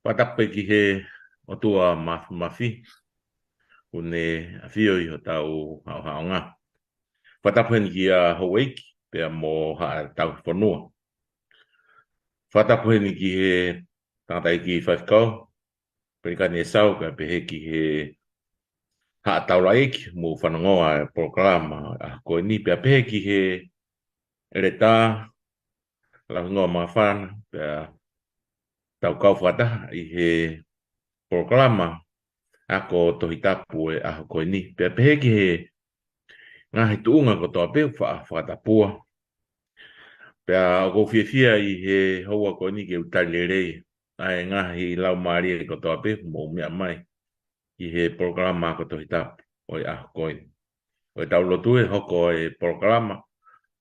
Watape ki he o tua mafi une afio I ho tau aonga. Watape ni ki a Hawaii pea mo ha tau whanua. Watape ni ki he tagata ki Faifekau Pelikani Esau ka pehe ki he ha tau laiki mo whanangoa programa a koe ni pea pehe ki he Eleta Lauhingoa mawhana pea tau kau whata I he programa ako tohi tapu e aho koe ni. Pea pehe ki he ngahi tuunga kotoape whaatapua. Pea o fia I he haua koe ni ke utalirei. Ai ngahi laumalie kotoape mo mea mai. I he programa ko tohi tapu o e aho koe ni. O e tau lotu e hoko e programa.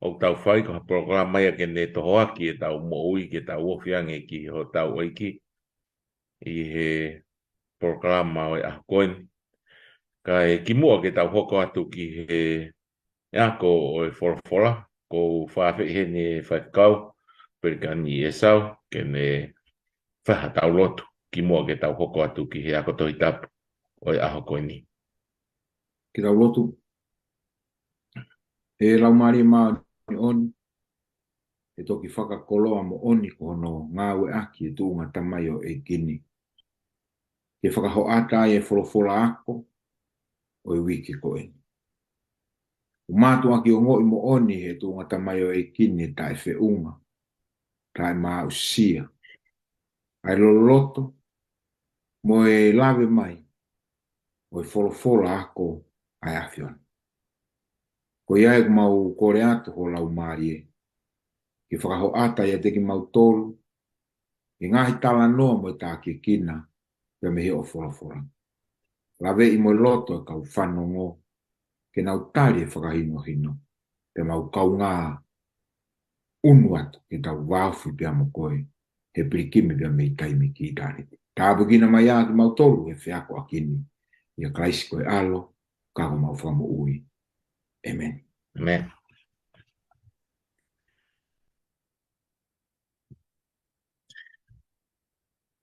O tau whai ko programa ia ke ne tohoaki e tau mo ui ke tau ofiange ki ho tau Eiki. I he programa o e aho koe ni. Ka e ki mua ke tau hoko atu ki he ko o e fola ko Faifekau ni Faifekau Pelikani Esau ke ne Lauloto ki mua ke tau hoko atu ki he ako tohi tapu o e aho koe ni. Ki Lauloto. E laumalie ma ni oni. E toki Koloa mo oni ko hono ngā ue aki e tūnga tamai o Eiki. Ke whakahoata e fola ako o e wiki ko e. O mātua ki o ngoi mo oni e tūnga tamai o Eiki tae whiunga, tae maa usia. Ai loloto, mo e lawe mai, o e fola ako ai awhion. Ko iai mau kore atu ho laumalie. Ke whakahoata ia teki mau tolu, e ngahi tala noa mo e tā ki kina, pia mehe o fola. Lawe I mo loto e kau whanongo, ke nau tari e whakahino, pia mau kau ngā unu atu ke tau wāwhi pia mo koe, he pirikimi pia mei taimi ki tari. Tāpu kina mai a ki mau tolu e whiako a kini, ia kraisi koe alo, kako mau whamo ui. Amen. Amen.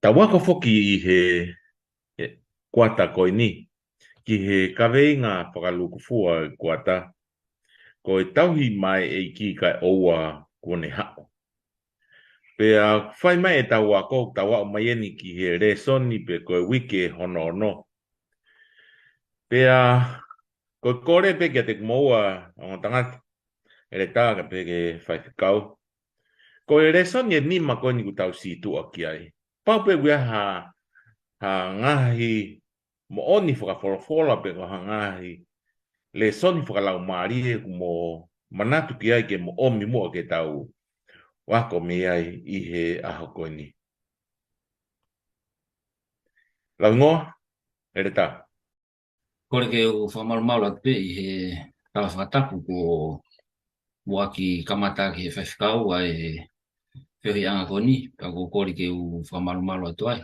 Ta wako foki I he kuata koe ni, ki he kaweinga whakalukufua e kuata, ko e tauhi mai Eiki kai oua kone hao. Pea whai mai e tau wako, tau wako mai eni ki he Lesoni pe koe wike hono. Pea koe kore pe kia te kumoua o tangata, Eleta ka pe ke Faifekau. Ko e Lesoni e nima koe ni ku tau si tua ki ai. Pau pe wea ha ngahi mo oni whakawholofola pe ko ha ngahi Lesoni laumalie mo manatu ki ai ke mo omi mua ke tau wako me ai I he aho koe ni. Lauhingoa, Eleta. Kore ke o whamaru atu I he tawa whakatapu ko waki kamata ki he Faifekau ai whiohi anga koni, pa ko kore ke o whamaru atu ai.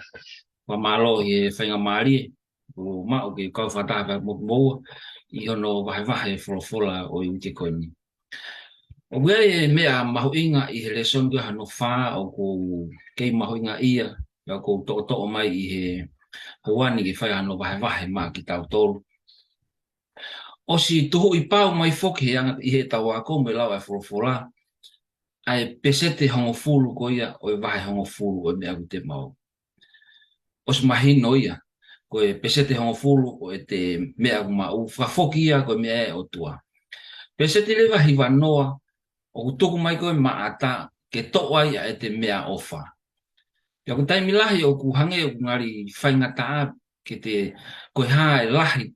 Whamalo I he whainga marie, o mao ke kau whataha moa, I hono wahe fola o I uke koni. O wea e mea mahuinga I he Lesoni kia hano whaa o ko kei mahuinga ia, ya ko to'o mai I he hauani ke whai hano wahe maa ki tau tolu. O si tuhu I pau mai foki I he tau ako me lau e fola, ai pesete hongo fulu ko ia o e wahe hongo fulu o mea te mau. O si mahino ia, ko e pesete hongo fulu o e te mea mau, whafoki ia ko mea e o tua. Pesete lewa hiwa noa, o kutuku mai ko e maata ke toa ia e te mea ofa. Ia ko taimi lahi o ku hange o ngari whaingata ke te koe hae lahi,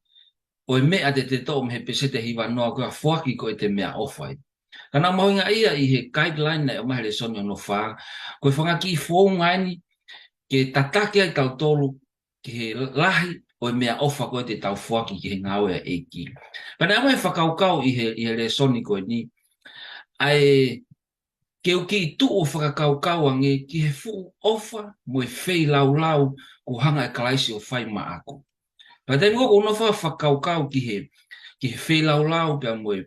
o e mea te toa me he pesete hiwa noa ko a foaki ko e te mea ofa. Kana mahuinga ia I he guideline na o mahe Lesoni no whaa, koe whangaki whounga ni ke tatake ai tau tolu ke he lahi o e mea ofa koe te tau foaki ki he ngāwe a Eiki. Pana ama e whakaukau I he Lesoni koe ni, ai ke uki tu o whakaukau ange ki he fu ofa mo e whei lau ko hanga e kalaisi o whai ma ako. Pana ko no whakaukau ki he whei lau pia mo e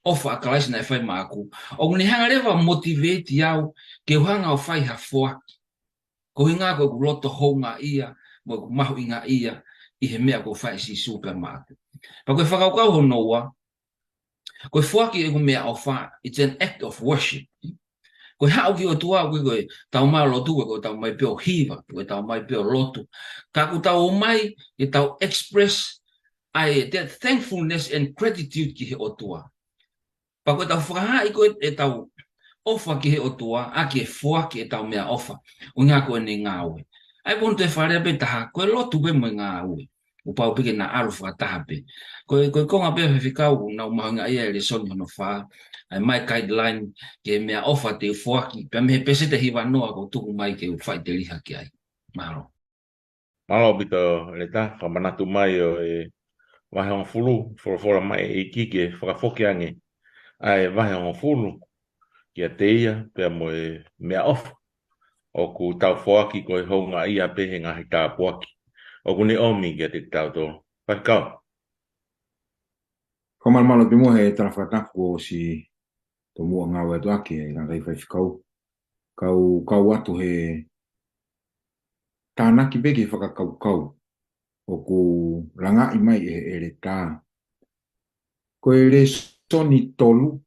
ofa a kalaisi na e whai ma ako. O ni hanga rewa motivate iau ke hanga o whai ha foaki. Ko hinga ko loto honga ia, mo ko mahu inga ia, I he mea ko whai si supermarket. Pa koe whakaukau honoa, koe foaki e ko mea o wha, it's an act of worship. Koe hao ki o tua, koe tau mai lotu, koe tau mai peo hiva, koe tau mai peo lotu. Ka ku tau o mai, e tau express that thankfulness and gratitude ki he o tua. Pa koe tau whakahai koe e tau ofa ki he o tua, a ki e foaki e tau mea ofa, o ngā koe ne ngā ue. Ai pon te wharea pe taha, koe lotu pe mo ngā ue. O pau pike na aru whakataha pe. Koe konga pe Faifekau, na umahanga ia e Lesoni hono wha, ai mai guideline ke mea ofa te foaki, pe me pese te hiwa noa ko tuku mai ke whai te liha ki ai. Mahalo. Malo bito Eleta, whamanatu mai o e wahe on fulu, fora mai Eiki ke whakafoki ange. Ai wahe on fulu, ki a teia, pia mo e mea ofa. O ku tau foaki ko e honga ia pehe ngahi tā puaki. O ku ni omi ki a te tau tō. Faifekau. Ko malo te mo he tara whataku o si to mua ngā wea tu ake e ngā rei Faifekau. Kau atu he tānaki peke whakakau. O ku ranga I mai e Eleta. Ko e Lesoni tolu,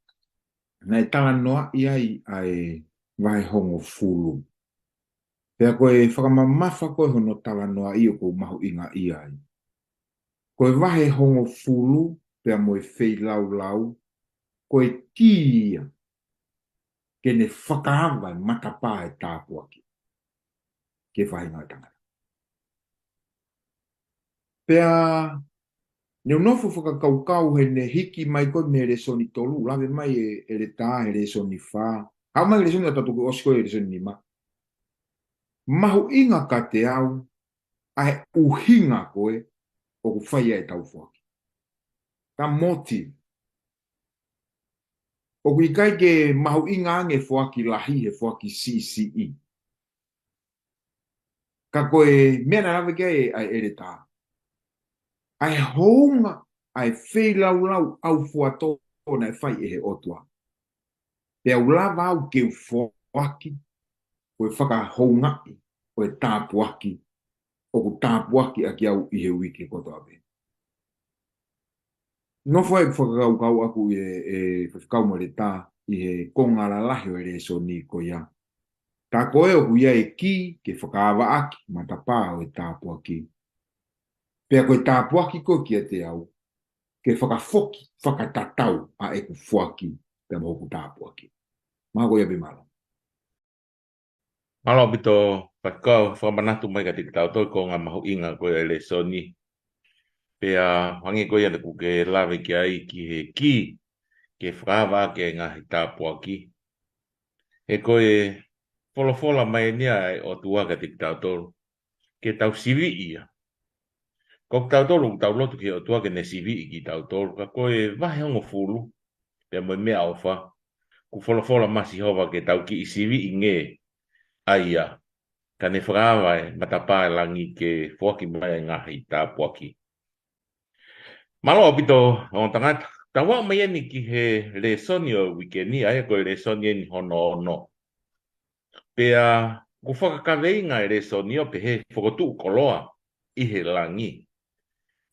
na e tala noa I ai ai vai hongo fulu. Pea koe whakamamafa koe hono tala noa I o ko mahu inga I ai. Koe vahe hongo fulu, pea moe fei lau, koe kia, ke ne whakaawa matapā e tāpuaki. Ke whahe ngā tangata. Pea, ne unofu whakakaukau he ne hiki mai koe me Lesoni tolu, lawe mai e Eleta, he Lesoni whā. Hau mai Lesoni o tatuku osko e Lesoni nima. Mahu inga ka te au, ai uhinga koe, o ku whaia e tau whaki. Ka motive. O ku ikai ke mahu inga ange foaki lahi he foaki CCE. Ka koe mea na rawe kia ai Eleta. Ai hounga, ai whei lau au fuato na e whai e he otua. Pea ulawa au ke foaki, koe whaka hounga o e tāpuaki, o ku tāpuaki a ki au I he wiki kotoape. No foi whakakau aku e Faifekau mo le tā I he kongara lahi o e Lesoni ko ia. Tā koe o ku ia e ki ke whakaawa aki matapā o e tāpuaki. Pea koe tāpuaki ko ki a te au ke whakafoki whakatatau a e ku foaki pea mo ku tāpuaki. Maha koe ia bimalo. Malo bito Faifekau, whamanatu mai ka te tau tō ko ngā mahu inga ko e Lesoni. Pea hangi koe ia ku ke lawe ki ai ki he ki ke whakawa ke ngahi tāpuaki. E koe wholofola mai nia o tua ka te tau tō. Ke tau sivi ia. Ko tau tō tau lotu ki o tua ke ne sivi ki tau tō. Ka koe wahe hongo fulu. Pea mo mea ofa. Ku wholofola masi hova ke tau ki I sivi I nge. Aia. Ka ne whakawa e matapā e langi ke foaki mai ngahi tāpuaki. Malo o bito o tangata. Tawa mai ni ki he Lesoni o wikeni ai ko Lesoni ni hono. Pea ku whakakaweinga e Lesoni o pe he Fokotu'u Koloa I he langi.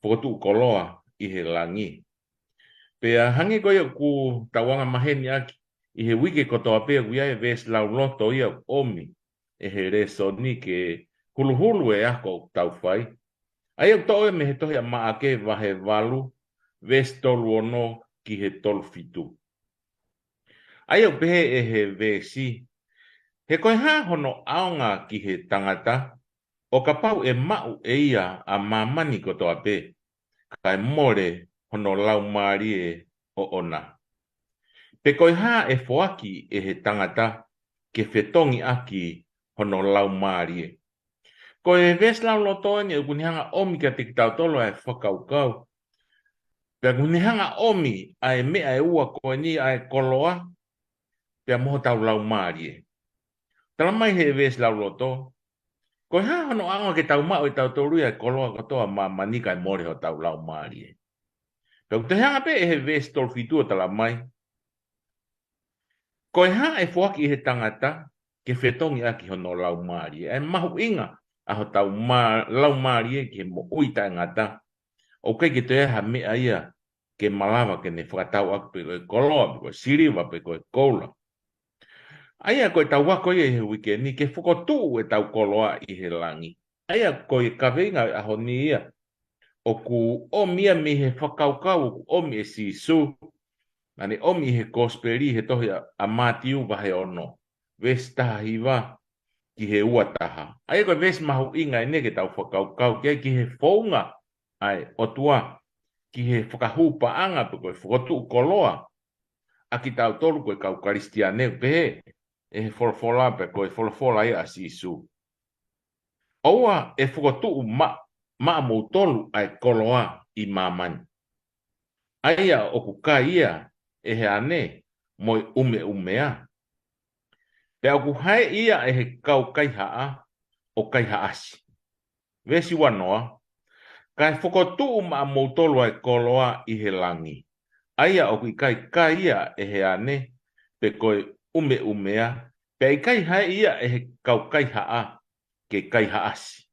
Fokotu'u Koloa I he langi. Pea hangi koe ku tawanga maheni aki I he wiki kotoape kuia e Veesi Lauloto ia omi e he Lesoni ke hulu e ako tauwhai. Ai au tō e me he tohi a maake wahe walu, Veesi tolu ono ki he tolu fitu. Ai au pehe e he Veesi. He koe ha hono aonga ki he tangata, o kapau e mau e ia a mamani kotoape, kai more hono laumalie o ona. Pe koe ha e foaki e he tangata, ke fetogi aki hono laumalie. Ko e Veesi Lauloto ni kunihanga omi ka te tautolo e whakaukau. Pea kunihanga omi ai mea e ua ko ni ai Koloa. Pea moho tau laumalie. Tala mai he Veesi Lauloto. Ko ha hono anga ke tau mao e tautolu ai Koloa katoa mamani kai more ho tau laumalie. Pea kutihanga pe e he Veesi tolfitua tala mai. Ko ha e foaki he tangata ke fetogi aki hono laumalie. E mahu inga aho tau laumalie ke mo ui tangata. O kai ke te ha mea ia ke malawa ke ne whakatau aku pe koe Koloa, pe koe Siriwa, pe koe Kola. Aia koe tau wako ia he wikeni ke Fokotu'u e tau Koloa i he Langi. Aia koe kawinga aho ni ia. O ku omi mi he whakaukau, ku omi e sisu. Nani omi he kosperi he tohi a matiu wa he ono. Ves taha hiwa ki he uataha. Aia koe ves mahu inga ine ke tau whakaukau ki he whaunga. Ai, o tua. Ki he whakahupa anga pe koe Fokotu'u Koloa. Aki tau tolu koe kau karistiane pe e he wholofola pe koe wholofola ia asisu. Oua e Fokotu'u ma mou tolu ai Koloa i mamani. Aia o ku ka ia e he ane moi umea. Pe au ku hae ia e he kau kaihaa o kaihaasi. Vesi wanoa, kai Fokotu'u ma mou tolu ai Koloa i he Langi. Aia o ku kai ia e he ane pe koe umea. Pe i kai hae ia e he kau kaihaa ke kaihaasi.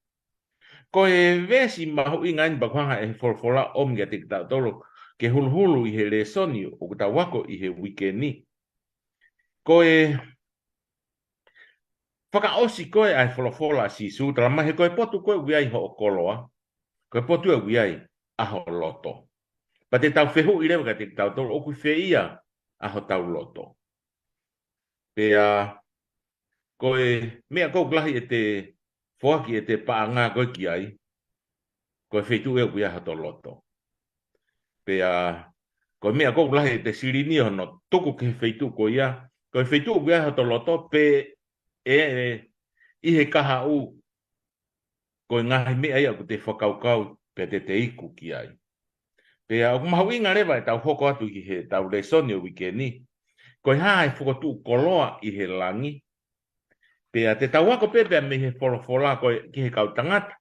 Koe vesi mahu ingain bakwanga e folfola omga te tau tolo ke hulu i he Lesoni o kuta wako i he wikeni. Koe whakaosi koe ai folfola si su trama he koe potu koe wiai ho o Koloa. Koe potu e wiai aho loto. Pa te tau whehu i rewa ka te tau tolo o kui whia aho tau loto. Pea koe mea kou glahi e te foaki e te paanga koe ki ai. Koe whetu e wiai aho tau loto. Pea ko mea ko lahe te sirini hono tuku ke feitu ko ia ko feitu ko ia to loto pe i he kaha u ko ngahi mea ia ko te whakaukau pe te iku ki ai pe au mahu inga rewa e tau hoko atu ki he tau Lesoni o wikeni ko ha e Fokotu'u Koloa i he Langi pe te tau wako pepe me he wholofola ko ki he kau tangata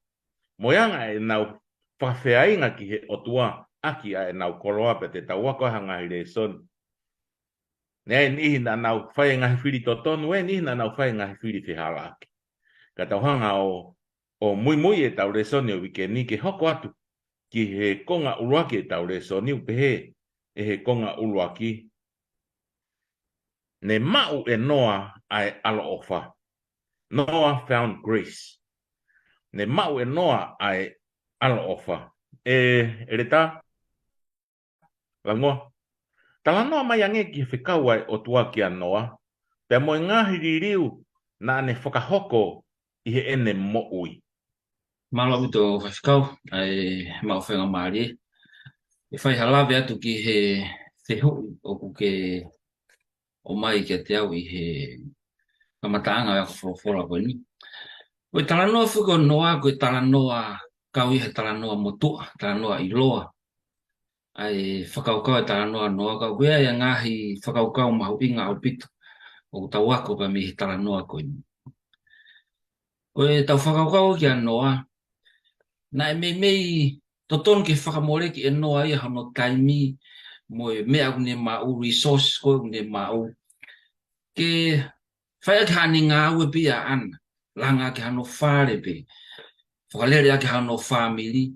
moyanga e nau whawheainga ki he otua aki ai nau Koloa pe te tau wako hanga i Lesoni. Nei nihi na nau whai ngahi whiri totonu, nihi na nau whai ngahi whiri whihalaki. Ka tau hanga o mui e tau Lesoni o wikeni ke hoko atu ki he konga uluaki e tau Lesoni upehe e he konga uluaki. Ne mau e noa ai alo ofa. Noah found grace. Ne mau e noa ai alo ofa. Eleta, langoa. Tala noa mai ange ki whikau ai o tua ki a noa. Pea mo ngahi ririu na ane whakahoko i he ene mo ui. Malo mito Faifekau, ai mau whenga maari. E whai halawe atu ki he whehu o kuke o mai ki a te au i he kamataanga e ako wholofola koe ni. Koe tala noa whuko noa, koe tala noa kau i he tala noa motua, tala noa i loa. Ai whakaukau e tala noa kau koe ai ngahi whakaukau mahu inga au pito. O tau wako pa mi he tala noa koe ni. Koe tau whakaukau ki a noa, na e mei toton ke whakamore ki e noa ia hano taimi mo e mea kune mau resource koe kune mau ke whaia ki hani ngā ue pia ana langa ki hano whare pe whakalere a ki hano family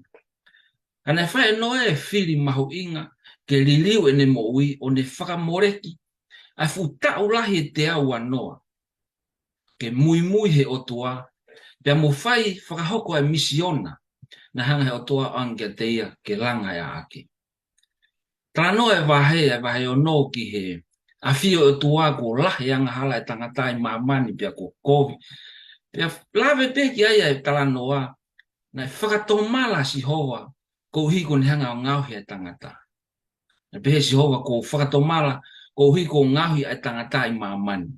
ana e whaia noa e whiri mahu inga ke liliu e ne mo ui o ne whakamore ki a futa ulahi e te au anoa ke mui he otua pia mo whai whakahoko e misiona na hanga he otoa angia teia ke langa ya ake. Tano e wahe o no ki he a fio o tua ko lahi anga hala e tangata i mamani pia ko kovi. Pia lawe pe ki aia e talanoa na e whakatomala si hoa ko hiko ni hanga o ngauhi e tangata. Na pehe si hoa ko whakatomala ko hiko o ngauhi e tangata i mamani.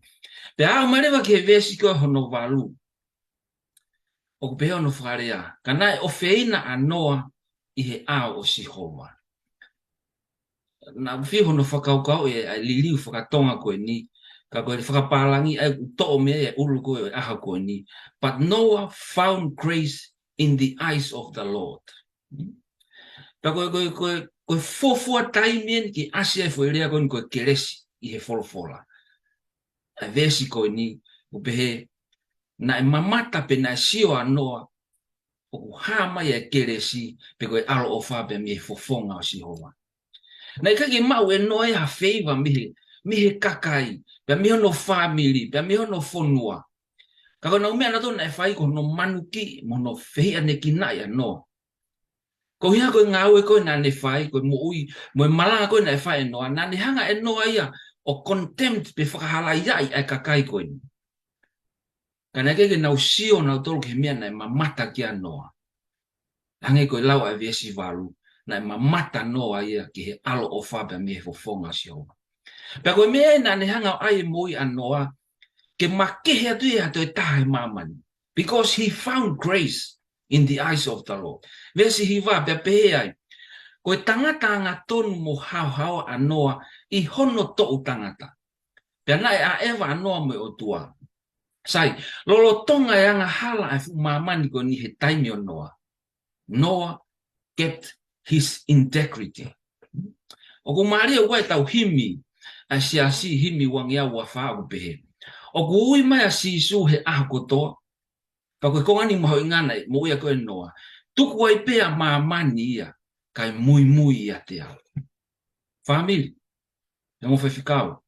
Pia au marewa ki he vesi ko hono walu. O pehe ono whakarea. Kanai o feina a noa i he ao o si hoa. Na whiho no whakaukau e liliu whakatonga koe ni. Ka koe whakapalangi ai uto me e ulu koe e aha koe ni. But Noah found grace in the eyes of the Lord. Ka koe fofua taimien ki asia e whoerea koe ni koe keresi i he wholofola. A vesi koe ni o pehe na e mamata pe na sio anoa o hama e keresi pe koe alo o fa pe mi fofonga o si hoa. Na ikaki mau e noe ha feiva mihe kakai, pe mi hono family, pe mi hono fonua. Kako na umea na tona e fai ko no manuki, mo no fehi ane kinai anoa. Ko hia koe ngau e koe na ne fai, koe mo ui, mo e malanga koe na e fai noa, na ne hanga e noa ia o contempt pe whakahala iai ai kakai koe. Kana keke nau sio nau tolu ke mea na e mamata ki anoa. Hange koe lau a Veesi Valu, na e mamata noa ia ki he alo o whape mi he fofonga si hoa. Pea koe mea na ne hanga o ai moi anoa, ke makehe atu e ato e tahe mamani. Because he found grace in the eyes of the Lord. Vesi hiva pea pehe ai, koe tangata anga tonu mo hao anoa i hono to'u tangata. Pea na e a ewa anoa mo o tua. Sai, lolo tonga e anga hala e fu mamani ko ni he taimi o Noa. Noah kept his integrity. O ku maria ua e tau himi, a siasi himi wangia ua wha o pehe. O ku ui mai a sisu he aha kotoa, pa koe kongani maho ingana mo ia koe Noa. Tuku ai pea mamani ia, kai mui ia te au. Family, e mo Faifekau.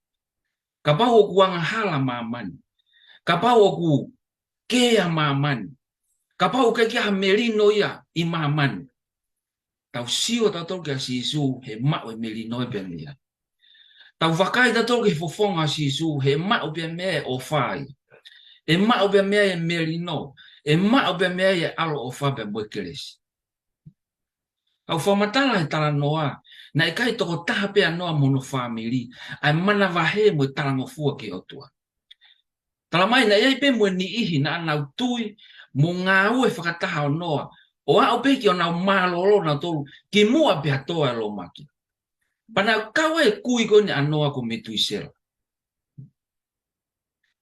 Kapau o ku anga hala mamani. Kapau o ku kea mamani. Kapau ke kia merino ia i mamani. Tau sio tau tau ke sisu he mao e merino e penia. Tau wakai tau tau ke fofonga sisu he mao pe mea o fai. E mao pe mea e merino. E mao pe mea e alo o fa pe moekeres. Au whamatala he tala noa. Na e kai toko taha pe anoa mono family. Ai mana wahe mo tala mo fua ke otua. Tala mai na iai pe mo ni ihi na anau tui mo ngā ue whakataha o noa. O a o peki o nau mālolo na tolu ki mua pe atoa e lo maki. Pana kawa e kui ko ni anoa ko me tuisela.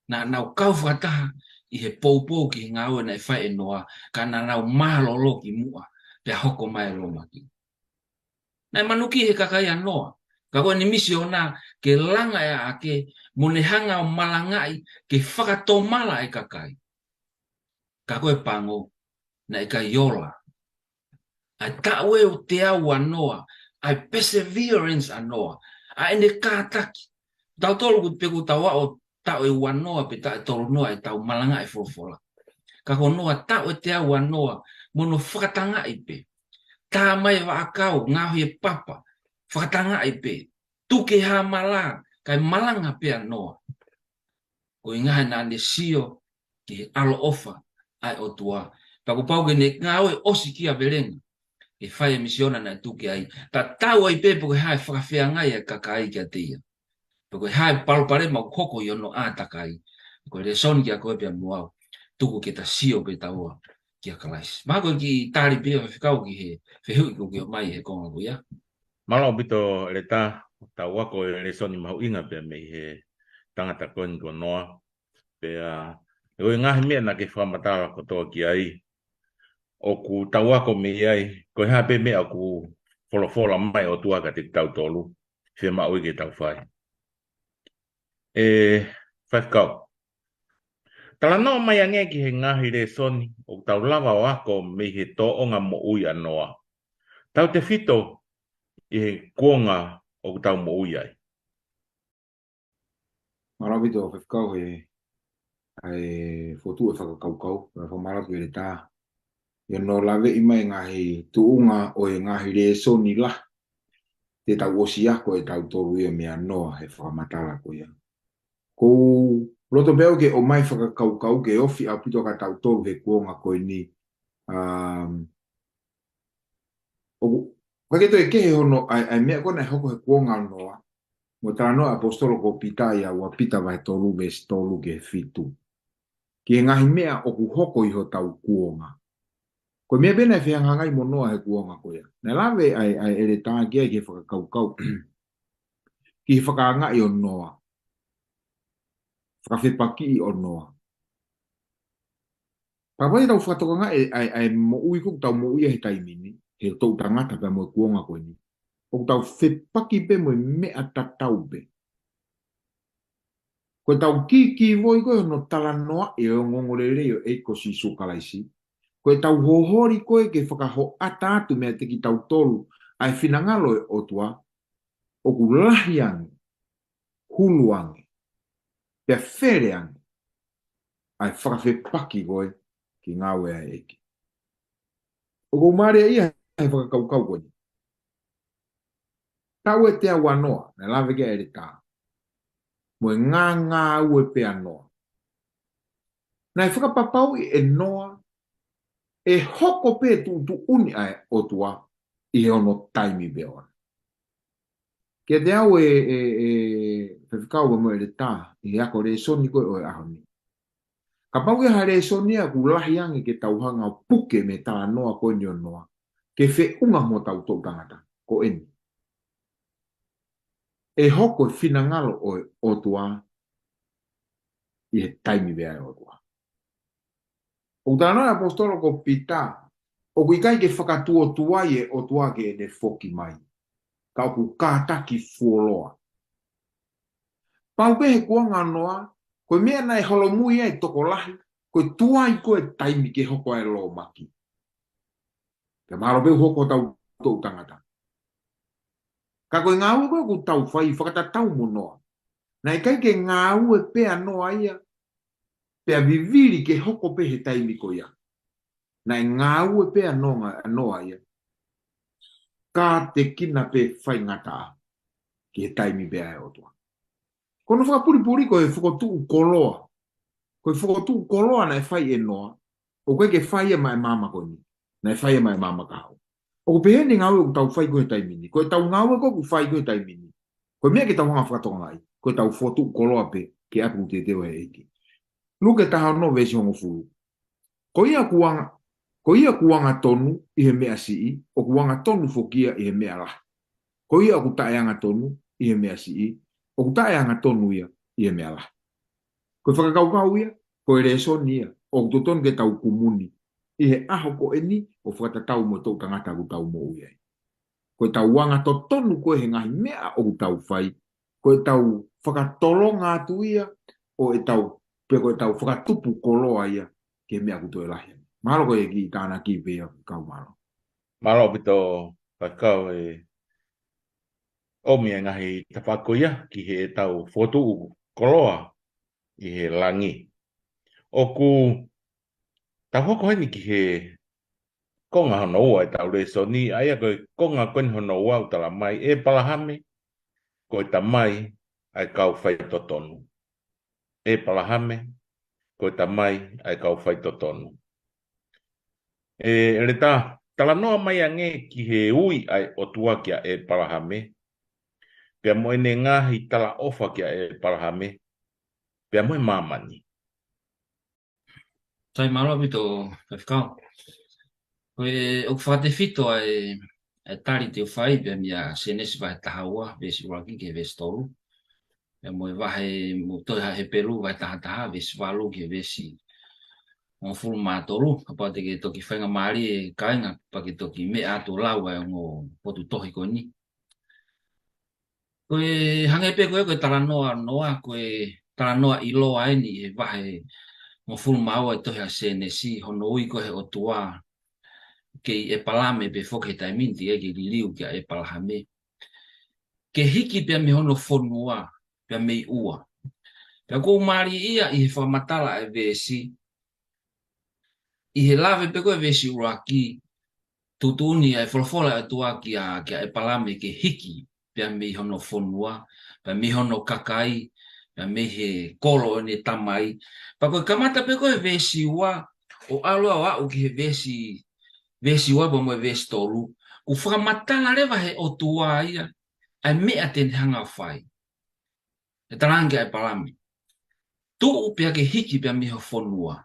Na nau kau whakataha i he poupou ki ngā ue na e whae e noa ka na nau mālolo ki mua pe hoko mai e lo maki. Na manuki he kakai anoa. Ka koe ni misi o nā ke langa e ake mo ne hanga o malangai ke whakatomala e kakai. Ka koe pango na e ka yola. Ai taue o te au anoa. Ai perseverance anoa. Ai ne kātaki. Tau tolu ku peku tau o tau e wanoa pe ta e tolu noa e tau malanga e fofola. Ka ko noa tau e te au anoa mono whakatanga i pe. Tā mai wa akau ngahi e papa. Whakatanga i pe. Tuke ha mala. Kai malanga pe anoa. Ko ingahe na ne sio ki alo ofa ai o tua. Pako pau ke ne ngāwe osi kia verenga. E whae misiona na tuke ai. Ta tau ai pe poko hae whakawhea ngai e kakai kia teia. Poko hae palpare mau koko i ono a takai. Ko Lesoni kia koe pia muau. Tuku ke ta sio pe taua kia kalais. Mako ki tāri pia Faifekau ki he whehui ko ki o mai he konga ko ia. Malo bito Eleta tau wako e Lesoni mahu inga pia me he tangata koni ko noa. Pea e oi ngahi mea na ke whamatara kotoa ki ai. O ku tau wako me ai. Ko hea pe mea ku wholofola mai o tuaka te tau tolu. Whia ma oi ke tau whai. Faifekau. Tala no mai ange ki he ngahi Lesoni o tau lava o ako me he tō onga mo ui anoa. Tau te whito i he kuonga o tau mo ui ai. Marawito o Faifekau he fotu e whakakaukau. Whamaratu e le tā. Ia no lawe i mai ngahi tuunga o e ngahi Lesoni la. Te tau osi ako e tau toru ia mea noa he whakamatala ko ia. Ko roto beo ke o mai whakakaukau ke ofi a pito ka tau toru he kuonga koe ni. Kaketo e kehe hono ai mea kona e hoko he kuonga noa. Mo tāno apostolo ko pita ia ua pita vai toru ves toru ke fitu. Ki he ngahi mea o ku hoko iho tau kuonga. Ko mea bena e whiangangai mo noa he kuonga ko ia. Nā lawe ai Eleta kia ke whakakaukau. Ki he whakaangai o noa. Whakawhepaki o noa. Papai tau whakatokanga ai mo ui kuk tau mo ui he taimini. He tau tangata pe mo kuonga ko ni. O tau whepaki pe mo mea tatau pe. Koe tau ki voi koe no tala noa e o ngongorere o e kosi sukalaisi. Koe tau hohori koe ke whakaho ata atu mea te ki tau tolu ai whinangalo e otua o ku lahiangi, huluangi, pia whereangi ai whakawhepaki koe ki ngā wea eki. O kou maria ia hei whakakaukau koe. Tau e te awa noa, na lawe ke Eleta. Mo e ngā ue pea noa. Na e whakapapau e noa, e hoko pe tu uni ai o tua i he ono taimi beona. Ke te au Faifekau mo Eleta, i ako Lesoni koe o e ahoni. Ka pau e ha Lesoni a ku lahiangi ke tauhanga o puke me tā noa koe ni o noa. Ke whe unga mo tau tau tangata, ko eni. E hoko e whinangalo o tua i he taimi bea o tua. O tāna apostolo ko pita, o kui kai ke whakatua tuai e o tua ke ne foki mai. Ka o ku kātaki fuoloa. Pau pehe kua ngā noa, koe mea nei holomui e toko lahi, koe tuai koe taimi ke hoko e lo maki. Ke mahalo peu hoko tau tangata. Ka koe ngā ue koe ku tau whai whakatatau mo noa. Nei kai ke ngā ue pea noa ia, pea viviri ke hoko pehe taimi ko ia. Nei ngā ue pea noa ia. Ka te kina pe whai ngata ki he taimi pea e otua. Kono whakapuripuri ko e Fokotu'u Koloa. Ko e Fokotu'u Koloa na e whai e noa. O koe ke whai e mai mama ko ni. Na e whai e mai mama ka hau. O ko pehe ni ngā ue ku tau whai ko he taimini. Ko e tau ngā ue ko ku whai ko he taimini. Ko mea ke tau hanga whakatonga ai. Ko e tau Fokotu'u Koloa pe ke apu te teo he Eiki. Luke taha no Veesi hongo fulu. Ko ia kuanga tonu i he mea sii, o kuanga tonu fokia i he mea lah. Ko ia ku taeanga tonu i he mea sii, o ku taeanga tonu ia i he mea lah. Ko whakakaukau ia, ko e Lesoni ia, o ku tonu ke tau kumuni, i he aho ko eni, o whakatatau mo tau tagata ku tau mo uia. Ko e tau wanga to tonu ko he ngahi mea o ku tau whai, ko e tau whakatolonga atu ia, o e tau peko e tau whakatupu koloa ia, ke mea kuto e lahia. Mahalo ko e ki tāna ki pia kau mahalo. Mahalo pito Faifekau e omia ngahi tawhako ia ki he tau Fokotu'u Koloa i he Langi. Oku tau hoko heni ki he konga hono ua e tau Lesoni, aia koe konga koen hono ua utala mai e palahame, koe ta mai ai kau whai totonu. E palahame, koe ta mai ai kau whai totonu. Eleta, tala noa mai ange ki he ui ai o tua kia e palahame. Pea moe ne ngahi tala ofa kia e palahame. Pea moe mamani. Tai malo pito Faifekau. Koe o whate fito ai tari te whai pia mia senesi vai tahaua Veesi Lauloto ke Veesi tolu. Pea moe vahe mo toha he Peru vai taha Veesi Lauloto ke Veesi o fulu mātoru, apa te ke toki whainga maari e kainga, pa ke toki me atu lau ai o potu tohi ko ni. Koe hange pe koe tala noa, koe tala noa i loa eni e vahe mo fulu maua e tohi a senesi, hono ui koe o tua ke e palame pe foke tai minti e ke liu ke e palahame. Ke hiki pia me hono fonua, pia me ua. Pia kou maari ia i he whamatala e Veesi, i he lawe pe koe Veesi Lauloto tutuni ai folfola atua ki a e palame ke hiki pia me hono fonua, pia me hono kakai, pia me he kolo ne tamai. Pa koe kamata pe koe Veesi ua o aloa au ki he Veesi ua pa moe Veesi tolu. U whakamatanga rewa he o tua ia, ai mea ten hanga whai. E tarangi ai palame. Tu pia ke hiki pia me ho fonua.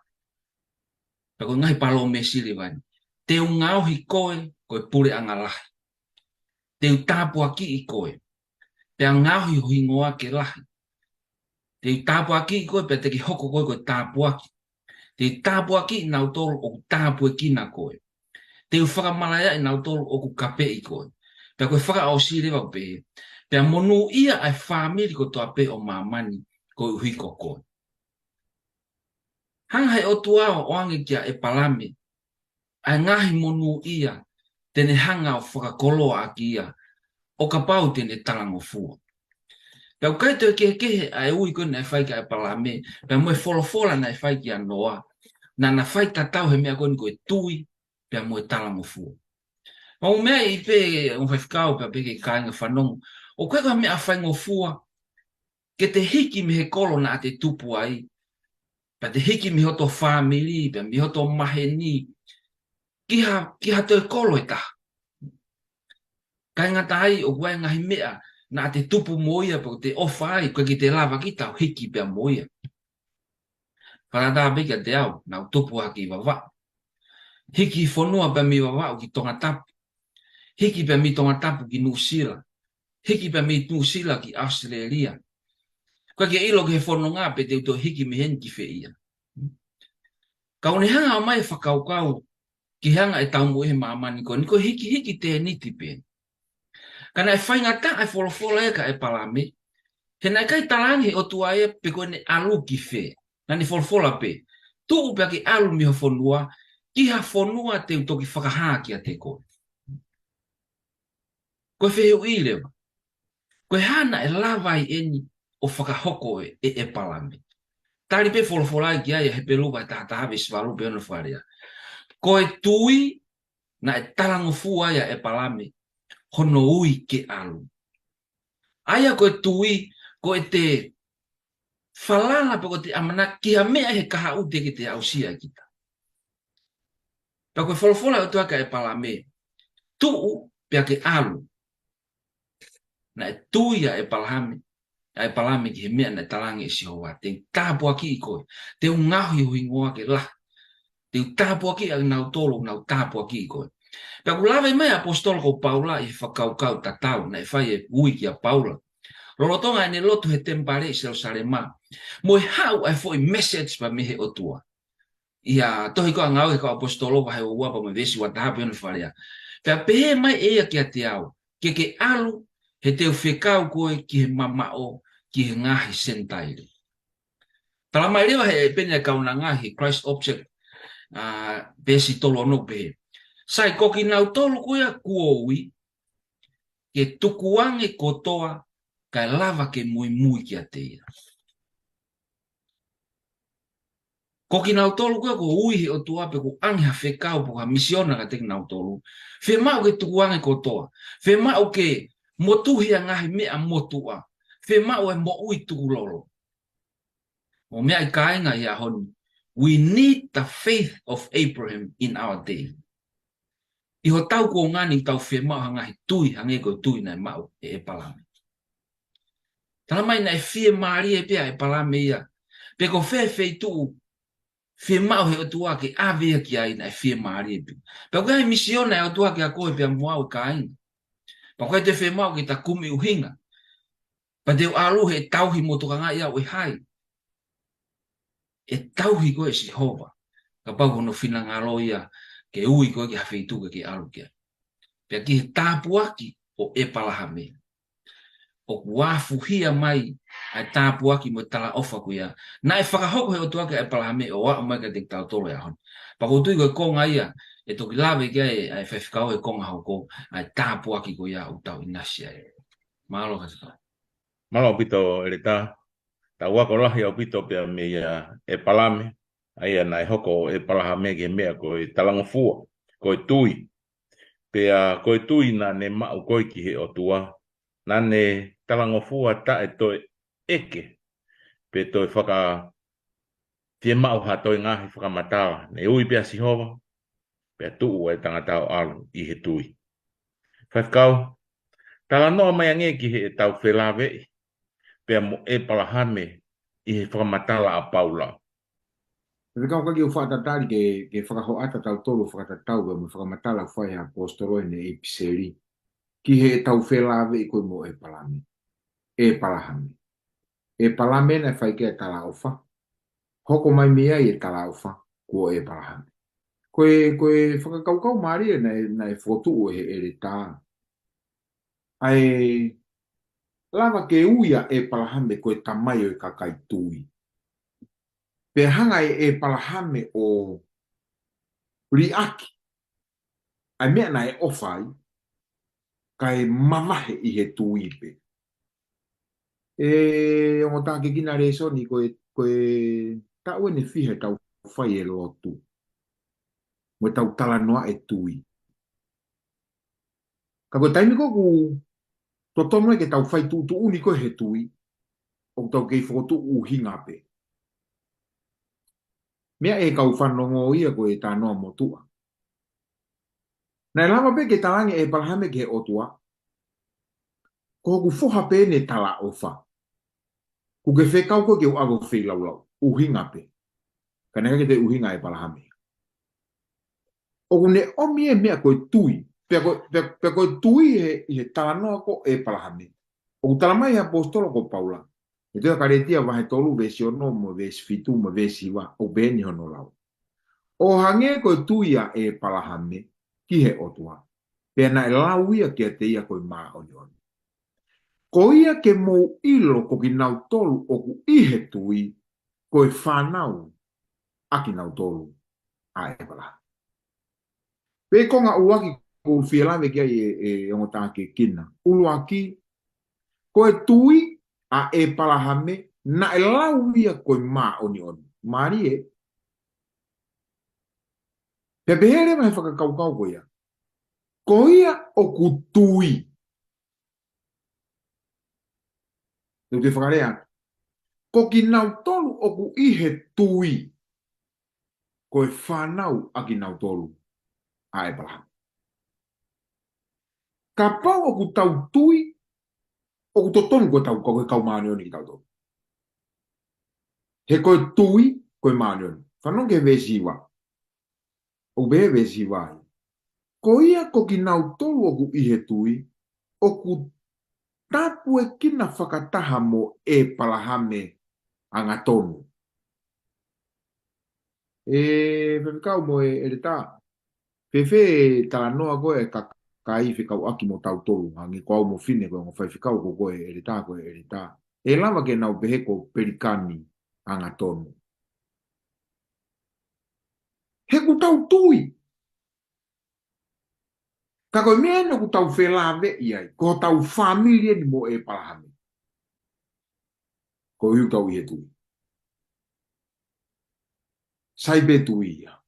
Pa koe ngahi palo me sili vani. Te ngau hi koe, koe pure angalahi. Te tāpua ki i koe. Te ngau hi hoingoa ke lahi. Te tāpua ki i koe, pe te ki hoko koe koe tāpua ki. Te tāpua ki i nau tolu o ku tāpua ki na koe. Te whakamalaya i nau tolu o ku kape i koe. Pe koe whaka au siri wau pe. Pe monu ia ai whamiri kotoape o mamani. ko uhiko ko. Hanga he o tuao o ange kia e palame, ai ngahi monu ia, tene hanga o whakakoloa aki ia, o kapau tene talango fua. Pau kaito e kehe ai ui kone e whaika e palame, pau moe wholofola na e whaiki a noa, na na whaika tau he mea kone koe tui, pau moe talango fua. Mau mea i pe o Faifekau pe peke kāinga whanongo, o koe koe mea whaingo fua, ke te hiki me he kolo na te tupu ai, pa te hiki mi hoto family, pa mi hoto maheni, ki ha toi kolo e taha. Kai ngata ai o koe ngahi mea na te tupu moia po te ofa ai, koe ki te lava ki tau hiki pia moia. Parada beka te au, na o tupu haki wawa. Hiki whanua pa mi wawa o ki tonga tapu. Hiki pa mi tonga tapu ki Nusila. Hiki pa mi Nusila ki Australia. Koe ke ilo ke whono ngā pe te uto hiki mi hen ki whia. Kau ne hanga o mai whakaukau ki hanga e tau mo e mamani ko niko hiki te niti pe. Kana e whainga ta e wholofola e ka e palame. He nai kai talangi o tua e pe koe ne alu ki whe. Na ni wholofola pe. Tu upea ki alu mi ho whonua. Ki ha whonua te uto ki whakahaa ki a te koe. Koe wheheu i lewa. Koe hana e lawai eni o whakahoko e palame. Tari pe wholofola ki ai he peluka e tahatahawe swalu pe ono wharea. Koe tui na e talango fua ia e palame. Hono ui ke alu. Aia koe tui, koe te whalala pe ko te amana ki ha mea he kaha ute ki te ausia kita. Pa koe wholofola o tuaka e palame. Tuu pia ke alu. Na e tuia e palame. E palame ki he mea na talangi e si hoa. Te tāpua ki i koe. Te ungahi Lauhingoa ke lah. Te tāpua ki a nau tolo, nau tāpua ki i koe. Pea ku lawe mai apostolo ko Paula i whakaukau tatau na e whai e ui ki a Paula. Lolotonga e ne lotu he tempare i Jerusalema. Mo e hau ai foi message pa mehe o tua. Ia tohi ko ngau e ko apostolo wa he ua pa me vesi wa tahape ono wharea. Pea pehe mai ea ki a te au. Ke alu he teo whekau koe ki he mamao ki he ngahi sentaire. Tala mai rewa he pene kauna ngahi Christ object Veesi tolo no pehe. Sai koki nau tolo koe kuoui ke tukuange kotoa kai lava ke mui mui ki a teia. Koki nau tolu koe ko uihi o tuape ko angha Faifekau po ha misiona ka teki nau tolu. Fe mau ke tukuange kotoa. Fe mau ke motuhi a ngahi mea motua. Fe mau e mo ui tukulolo. O mea i kainga i a honi. We need the faith of Abraham in our day. I ho tau ko ngani tau fe mau hangahi tui hange ko tui nai mau e palame. Tala mai nai fie maari e pia e palame ia. Pe ko fe tu fie mau he o tua ke avea ki ai nai fie maari e pia. Pe ko hai misiona e o tua ke a koe pia muau ka aina. Pa koe te fie mau ki ta kumi uhinga. Pa te o alu he tauhi motokanga ia o hai. E tauhi koe si hova. Ka pau kono fina ngalo ia ke ui koe ki hawhitu ke alu kia. Pea ki he tāpuaki o e palahame. O wafu hia mai ai tāpuaki mo tala ofa ko ia. Na e whakahoko he o tuake e palahame o wa o mai ka te tau tolo ia hon. Pa ko tui koe konga ia e toki lawe kia e Faifekau e konga hoko ai tāpuaki ko ia o tau inasia e. Mahalo ka tika. Malo pito Eleta. Ta wako lahi au pito pia me e palame. Aia nai hoko e palahame ke mea ko e talango fua. Ko e tui. Pea ko e tui na ne mau koe ki he o tua. Na ne talango fua ta e toi eke. Pe toi whaka tie mau ha toi ngahi whakamatawa. Ne ui pia si hova. Pea tuu e tangata o alu i he tui. Faifekau. Tala noa mai ange ki he tau whelawe. Pea mo e palahame i he whakamatala a Paula. Pero kau kaki whakatatari ke whakahoata tau tolu whakatatau ke mo whakamatala whai a apostolo ne e piseri. Ki he tau whelawe i koe mo e palame. E palahame. E palame na whai ke tala ofa. Hoko mai mea i e tala ofa. Kua e palahame. Koe whakakaukau maari na e Fokotu'u he Eleta. Ai lava ke uia e palahame koe tamaio e kakai tui. Pe hanga e palahame o riaki. Ai mea na e ofai, kai mamahe i he tui pe. E ongo tā ke kina Lesoni koe ta ue ne fihe tau fai e lotu. Mo tau tala noa e tui. Ka koe taimi koku to tono e ke tau fai tu uniko he tui. O tau kei Fokotu'u hinga pe. Mea e kau whanongo ia koe tā noa motua. Nai lama pe ke talangi e palahame ke otua. Ko ku foha pe ne tala ofa. Ku ke whekau ko ke u ago Veesi Lauloto. Uhinga pe. Kanaka ke te uhinga e palahame. O ne omi e mea koe tui. Pe koe tui he talanoa ko e palahame. O talamai apostolo ko Paula. E teo karetia vahe tolu Veesi ono mo Veesi fitu mo Veesi wa. O beni hono lau. O hange koe tui a e palahame. Ki he otua. Pe na e lau ia ke te ia koe maa oni oni. Ko ia ke mou ilo ko ki nau tolu o ku ihe tui koe whanau a ki nau tolu a e palahame. Pe konga uaki ko whialame kia e ongotaa ke kina. Uluaki, koe tui a e palahame na e lau ia koe maa oni oni. Maari e. Pe behere mai whakakaukau ko ia. Ko ia o ku tui. Tau te whakarea. Ko ki nau tolu o ku ihe tui. Koe whanau a ki nau tolu a e palahame. Kapau o ku tau tui o ku totonu koe tau koe kau maani oni ki tau tolu. He koe tui koe maani oni. Whanau ke Veesi wa. O be Veesi wa. Ko ia ko ki nau tolu o ku ihe tui o ku tapu e kina whakataha mo e palahame anga tonu. Faifekau mo Eleta. Fefe tala noa koe e Faifekau aki mo tau tolu. Hangi ko au mo fine koe mo Faifekau ko koe Eleta koe Eleta. E lama ke nau peheko Pelikani anga tonu. He ku tau tui. Ka koe mea no ku tau whelave iai. Ko tau familie ni mo e palahame. Ko hiu tau ihe tui. Saibe tui ia.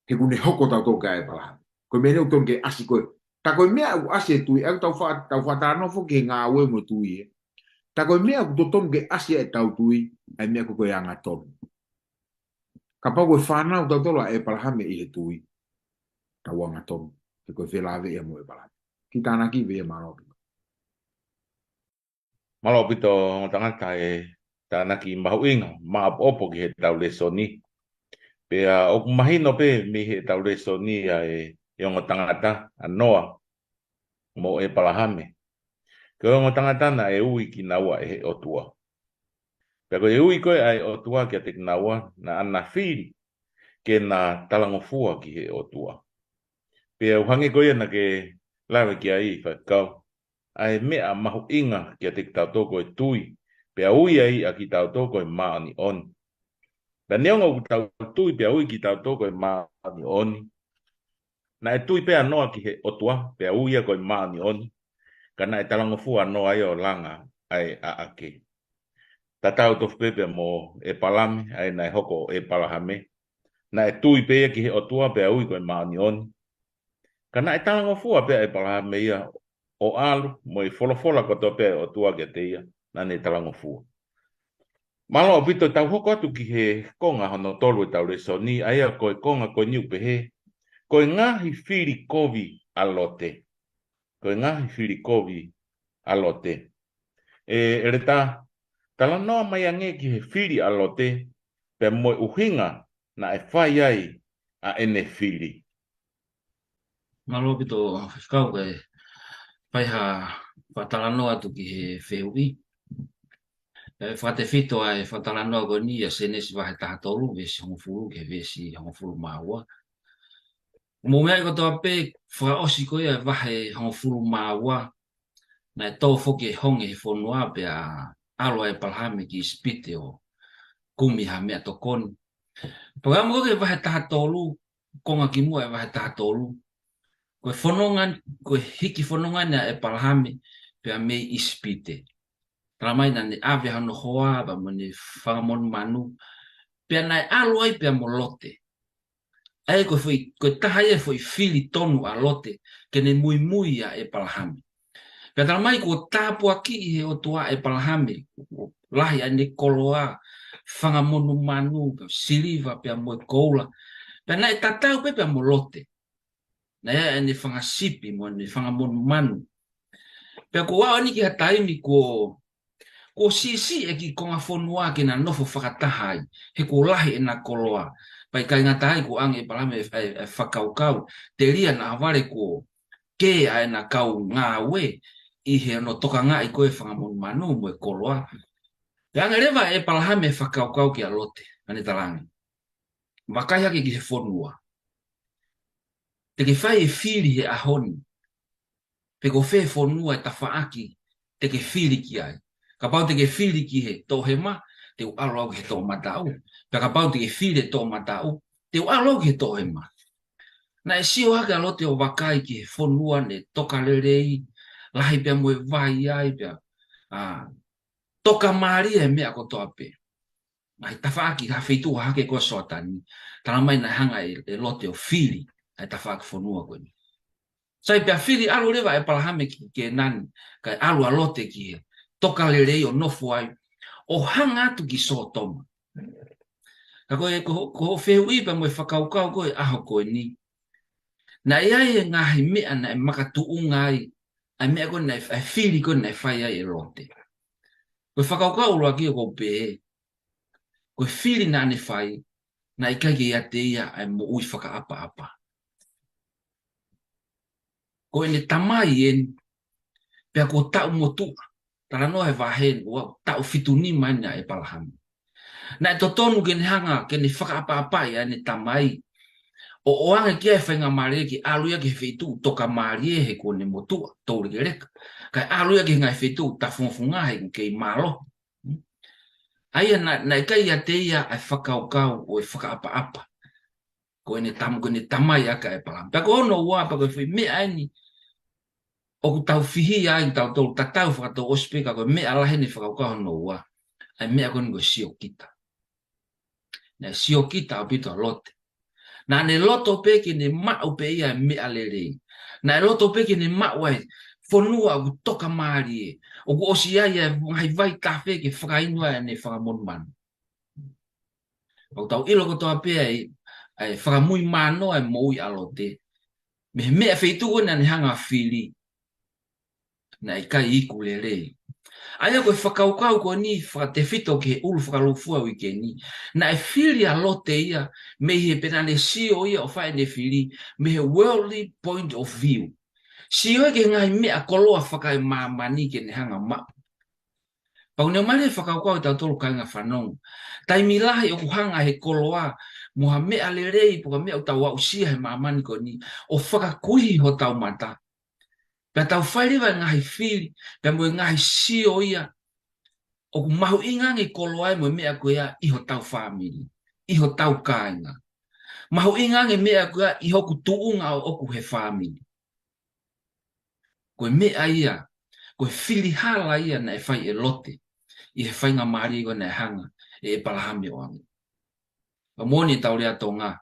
He kune hoko tau tau ka e palahame. Ko mea no ke asi koe. Ta koe mea u asi e tui. Aku tau whatanofo ke ngā ue mo tui e. Ta koe mea ku toton ke asi e tau tui. Ai mea koe anga tonu. Ka pau koe whanau tau tola e palahame ihe tui. Tau anga tonu. Te koe whelave ia mo e palahame. Ki tāna ki vea maro. Malo pito o tangata e tāna ki mahuinga, maapopo ki he tau Lesoni. Pea o mahino pe mi he tau Lesoni e o tangata anoa mo e palahame. Ke o tangata na e ui ki naua e he otua. Pea ko e ui koe ai otua ki a te naua na ana whiri ke na talangofua ki he otua. Pea uhange koe na ke lawe ki ai Faifekau. Ai mea mahu inga ki a te tautoko e tui, pea ui ai a ki tautoko e maani oni. Pea neonga ku tau tui pea ui ki tautoko e maani oni. Na e tui pea noa ki he otua, pea ui a koe maani oni. Ka na e talangofua noa ai o langa ai a ake. Ta tau tofu pepe mo e palame, ai na e hoko e palahame. Na e tui pea ki he otua, pea ui koe maani oni. Ka na e talangofua pea e palahame ia o alu, mo i folofola kotoape o tua ke te ia, na ne talangofua. Malo o pito tau hoko atu ki he konga hono tolu e tau Lesoni, aia koe konga koe niu pehe, koe ngahi whiri kovi alote. Koe ngahi whiri kovi alote. Eleta, tala noa mai ange ki he whiri alote, pe moe uhinga na e whai ai a ene whiri. Malo pito Faifekau koe paiha whatalanoa atu ki he wheui. Whatewhito ai whatalanoa ko ni a senesi wahe taha tolu Veesi hongofuru ke Veesi hongofuru māua. Mo mea kotoape whaosi ko ia wahe hongofuru māua na tō foki honge he whonua pe a alo e palhame ki spite o kumi ha mea tokoni. Pagā mo ke wahe taha tōlu, konga ki mua e wahe taha tōlu. Koe whanonga, koe hiki whanonga nea e palhame pe a mei i spite. Tara mai na ne ave hano hoa, ba mo ne whangamon manu, pe a nai alo ai pe a mo lote. Ai koe taha ia foi fili tonu a lote, ke ne mui mui a e palhame. Pe tara mai ko tāpua ki he o tua e palhame, lahi a ne Koloa, whangamonu manu, siliva pe a moe koula, pe na e tatau pe a mo lote. Na ia e ne whangasipi mo ne whangamonu manu. Pe ko wao ni ki ha taimi ko sisi e ki konga whonua ki na nofo whakatahai, he ko lahi e na Koloa. Pai kai ngatai ko ange palame e whakaukau, te ria na aware ko ke a e na kau ngā we, i he no toka ngā i koe whangamonu manu mo e Koloa. Te anga Leva e palahame whakaukau ki a lote, ane tarangi. Wakai hake ki he whonua. Te ke whai e whiri he ahoni. Pe ko whē whonua e tawhaaki, te ke whiri ki ai. Ka pau te ke whiri ki he tohema, te u alo au ki he tō matau. Pe ka pau te ke whiri e tō matau, te u alo au ki he tohema. Na e sio hake a lote o wakai ki he whonua ne toka lerei, lahi pia moe vai ai pia. Toka maria e mea kotoape. Ai tawhaaki ha wheitu hake koe soatani. Tana mai na hanga e lote o whiri, ai tawhaaki whonua koe ni. Sai pia whiri alu Leva e palahame ki ke nani, kai alu a lote ki he. Toka lerei o nofo ai, o hanga atu ki sotoma. Ka koe ko whehu ipa moe whakaukau koe aho koe ni. Na iai e ngahi mea na e makatu'u ngai, ai mea koe na e whiri koe na e whai ai e lote. Koe whakaukau roa ki o kou pehe. Koe whiri na ane whai, na i kai ke ia te ia ai mo ui whakaapa-apa. Koe ne tamai en, pia ko tau motua, tara noa he wahen, tau fitu ni mania e palahame. Na e totonu ke ne hanga, ke ne whakaapa-apa ia ne tamai, o oange kia e whainga marie ki aluia ki he whetu toka marie he ko ne motua, tōre ke reka. Kai aluia ki ngai whetu ta whongwhunga he ke i malo. Aia na i kai ia te ia ai whakaukau o e whakaapa-apa. Ko ne tamai aka e palahame. Pea ko ono ua, pa koe whi mea eni, o ku tau whihi ai, tau tau tatau whakatau ospeka, koe mea lahe ne whakaukau ono ua. Ai mea koe ngo sio kita. Na sio kita o pito a lote. Na ne loto peke ne mau pe ia mea lerei. Na loto peke ne mau ai whonua o toka marie. O ku osi ai e ngai vai tawhe ke whakainua e ne whakamonu manu. O tau ilo kotoape ai whakamui mano e moui alote. Me mea wheituko na ne hanga whiri. Na i kai iku lerei. Aia koe whakaukau ko ni te whito ke ulu whakalufua wike ni. Na e whiri a lote ia, me he penane sio ia o whae ne whiri, me he worldly point of view. Sio e ke ngai mea Koloa whakai mamani ke ne hanga ma. Pau ne mare whakaukau i tau tolu kainga whanong. Tai milahi o kuhanga he Koloa, moha mea lerei, poka mea o tau wausia he mamani ko ni, o whakakuhi ho tau mata. Pea tau whairiwa ngahi whiri, pea moe ngahi sio ia, o ku mahu ingangi Koloa e moe mea koe ia iho tau whamiri, iho tau kāinga. Mahu ingangi mea koe ia iho ku tuunga o oku he whamiri. Koe mea ia, koe whiri hala ia na e whai e lote, i he whainga maari koe na e hanga, e palahame o angi. Ka moni tau rea tō ngā,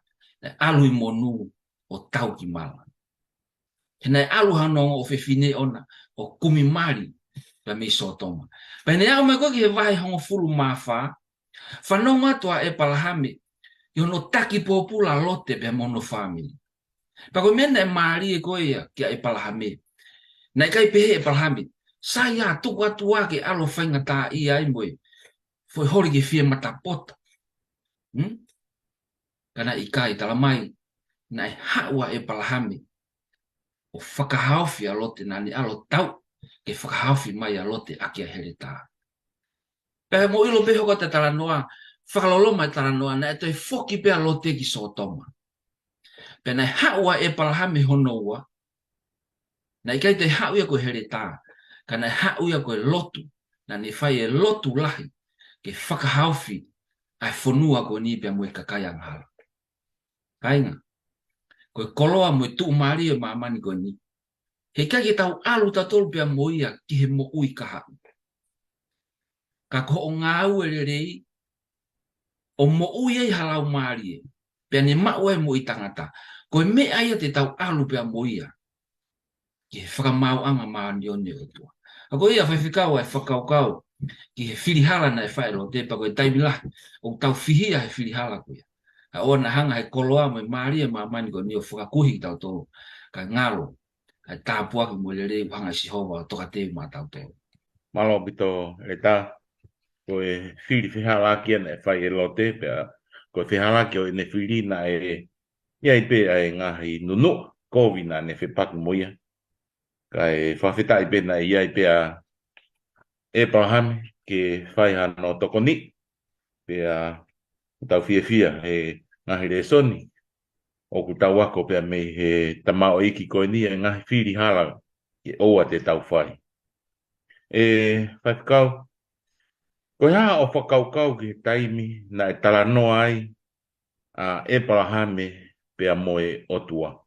na alui monu o tau ki mala. He nei alu hanonga o whewhine ona, o kumi mari, pa mi sotoma. Pa nei au mai koe ki he wahi hongo fulu mawha, whanonga toa e palahame, i ono taki popula lote pe mono family. Pa koe mena e maari e koe ia ki e palahame. Nei kai pehe e palahame, sa ia tuku atu wake alo whainga tā ia i moe, foi hori ki whia matapota. Kana i kai talamai, na e hawa e palahame, o whakahauwhi a lote nani alo tau ke whakahauwhi mai a lote aki a Eleta. Pehe mo ilo beho ka te taranoa, whakaloloma e taranoa na e toi foki pe a lote ki sotoma. Pehe nei haua e palahame honoua, na i kai te hauia ko Eleta, kana hau ia koe lotu, na ne fai e lotu lahi, ke whakahauwhi, ai whanua ko ni pia moe kakayang hala. Kainga, koe koloa moe tu maari e mamani ko ni. He kake tau alu tatolu pia moia ki he mo ui kaha. Ka ko o ngā au e rei, o mo ui ei halau maari e, pia ne mau e mo i tangata. Koe me aia te tau alu pia moia, ki he whakamau anga maani o ne o tua. A koe ia Faifekau ai whakaukau, ki he whirihala na e whaero te pa koe taimila, o tau whihia he whirihala koe. A o na hanga he koloa mo i maari e mamani ko ni o whakakuhi tau tō, ka ngalo, ka tāpua ki mo le rei hanga si hova o toka te ma tau tō. Malo bito Eleta, koe whiri whihala ki ana e whai e lote, pia koe whihala ki o ene whiri na e ia i pe ai ngahi nunu, kovi na ne whipaku moia. Ka e whawhitai pe na ia i pe a Abraham ke whai hano tokoni, pia tau fia he ngahi Lesoni, o ku tau ako pia me he tamao iki koe ni e ngahi whiri hala ke oa te tau whai. E Faifekau, koe haa o whakaukau ki taimi na e tala noa ai a Abraham pia moe otua.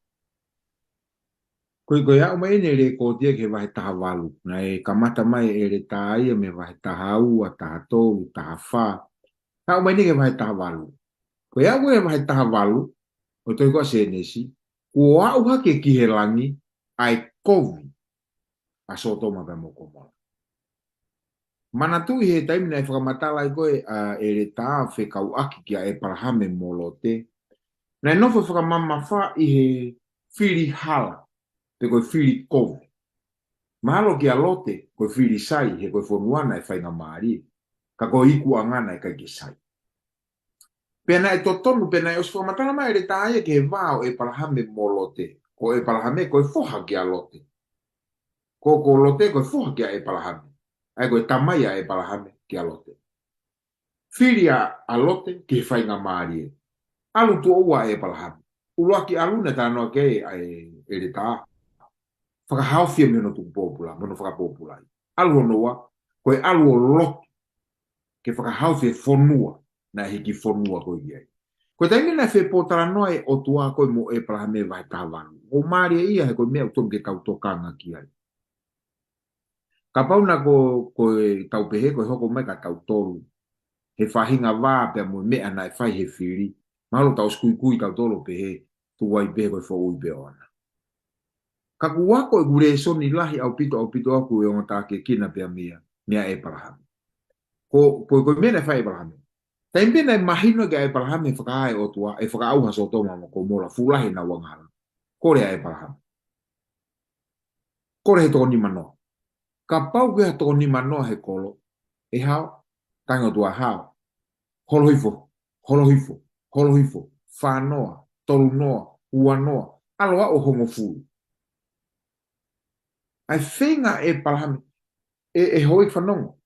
Koe au mai ne re ko tia ke vai taha walu. Na e kamata mai e re taha ia me vai taha ua, taha tolu, taha wha. Au mai ne ke vai taha walu. Koe au e vai taha walu, o toi koa se nesi, ko au hake ki he langi, ai kovi, a soto ma pe moko mola. Mana tu he taimi na e whakamatala i koe e re taha whekau aki ki a Abraham molote. Na e nofo whakamama wha i he whiri hala. Pe koe whiri kovi. Mahalo ki alote, koe whiri sai, he koe whonuana e whainga maari. Ka koe iku angana e kai ki sai. Pena e totonu, pena e osfo matana mai re taia ke he vao e palahame molote. Ko e palahame koe foha ki alote. Ko lote koe foha ki a e palahame. Ai koe tamaya e palahame ki alote. Whiri a alote ki he whainga maari. Alu tu oua e palahame. Ulua ki alune tānoa ke e re taa. Whakahawhia meno tuku pōpula, meno whakapōpula. Alu honoa, koe alu o lotu, ke whakahawhia whonua, na hiki whonua koe iai. Koe taimi na whe pōtara noa e o tua koe mo e palahame vai tāwanu. O maari e ia he koe mea utomu ke tau tokanga ki ai. Kapau na koe tau pehe, koe hoko mai ka tau tolu. He whahinga wā pia mo mea na e whai he whiri. Mahalo tau skui tau tolu pehe, tuwai pehe koe whaui pe ona. Ka kuako e gure Lesoni lahi au pito aku e o ta ke kina pia mea e Abraham. Ko mea na fai Abraham. Ta imbe na mahino ke Abraham e whakaai o tua e whakaauha so toma mo ko mola fulahi na wangara. Kore a Abraham. Kore he toko ni manoa. Ka pau ke he toko ni manoa he kolo. E hao, tango tua hao. Holohifo, whanoa, tolunoa, uanoa, aloa o hongo fulu. Ai whenga e palahame, e hoi whanongo.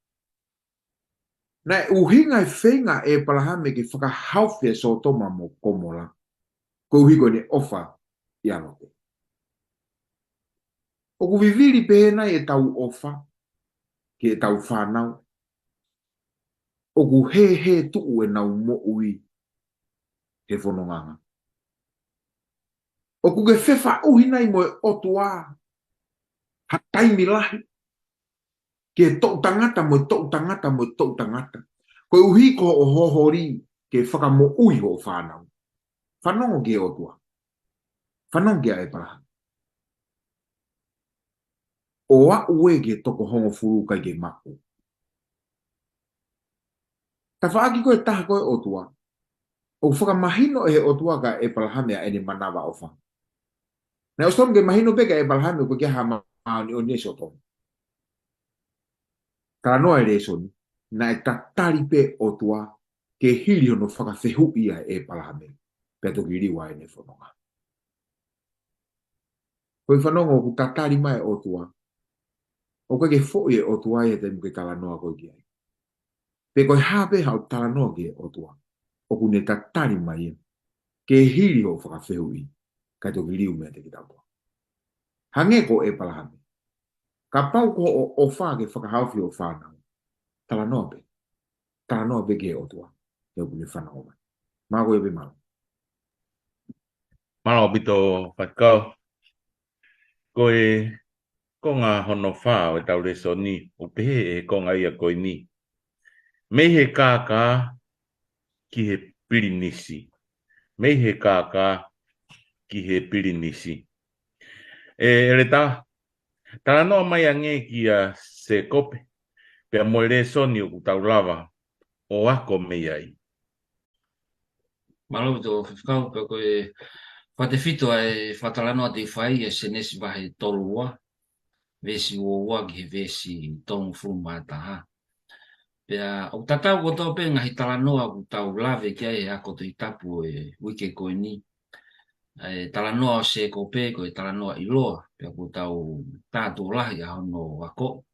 Na uhinga e whenga e palahame ki whakahawhia so toma mo komola. Ko uhigo ni ofa i alote. O ku viviri pehena e tau ofa, ki e tau whanau. O ku he tuu e nau mo ui, he whanonganga. O ku ke whewha uhina i mo e otua, ha taimi lahi. Ke tau tangata mo tau tangata. Ko uhi ko o hohori ke whakamo ui ho whanau. Whanongo ke o tua. Whanongo ke e paraha. O a ue ke toko hongo furu kai ke mako. Ta whaaki koe taha koe o tua. O whakamahino e o tua ka e parahame a ene manawa o wha. Na ostom ke mahino pe ka e parahame ko ke hama ni o neso tomu. Ka noa e Lesoni, na e tatari pe o tua ke hiri ono whakawhehu ia e palahame. Petogi riwa e ne whanonga. Koe whanonga ku tatari mai o tua. O koe ke fōi e o tua e te muke tala noa koe ki ai. Pe koe hape hau tala noa ki o tua. O ku ne tatari mai e. Ke hiri o whakawhehu i. Kai toki riu mea te ki tau. Hange ko e palahame. kapau ko o wha ke whakahawhi o whanau. Tala nope. Tala nope ke o tua. Te upu ni whanau mai. Mā koe be mau. Malo bito Faifekau. Koe ko ngā hono whā o tau Lesoni o pehe e ko ngā ia koe ni. Me he kākā ki he pirinisi. Me he kākā ki he pirinisi. Eleta, tala noa mai ange ki a se kope. Pea mo Lesoni o tau lava o ako me ai. Malo to Faifekau pe koe whatewhito e whatalanoa te whai e se nesi wahe tolua. Veesi Lauloto ki he veesi tonu furumataha. Pea o tatau ko tau pe ngahi talanoa ku tau lave ki ai e ako te itapu e wike koe ni. E talanoa o se kope ko e talanoa iloa. Pea ku tau tātou lahi a hono wako.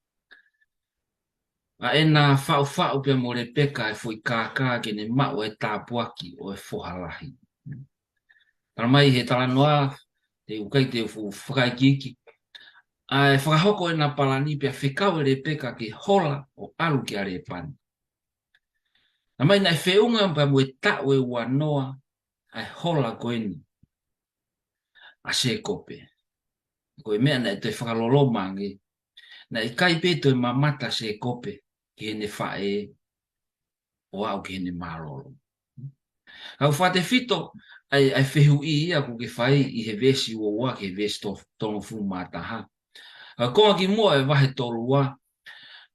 A e nā whau pia mo le peka e fui kākā ke ne mau e tāpuaki o e whohalahi. Tala mai he talanoa te ukai te whakaikiki. Ai whakahoko e nā palani pia whikau e le peka ke hola o alu ki are pani. Na mai nai whiunga pa mo e tau e ua noa ai hola koeni. A se kope. Koe mea na e te whakalolo mangi. Na i kai peto e mamata se kope ki hene whae o au ki hene maroro. Kau whate fito ai whihu i ia ku ke whai i he vesi ua ke vesi tono fu mataha. Konga ki mua e wahe tolua.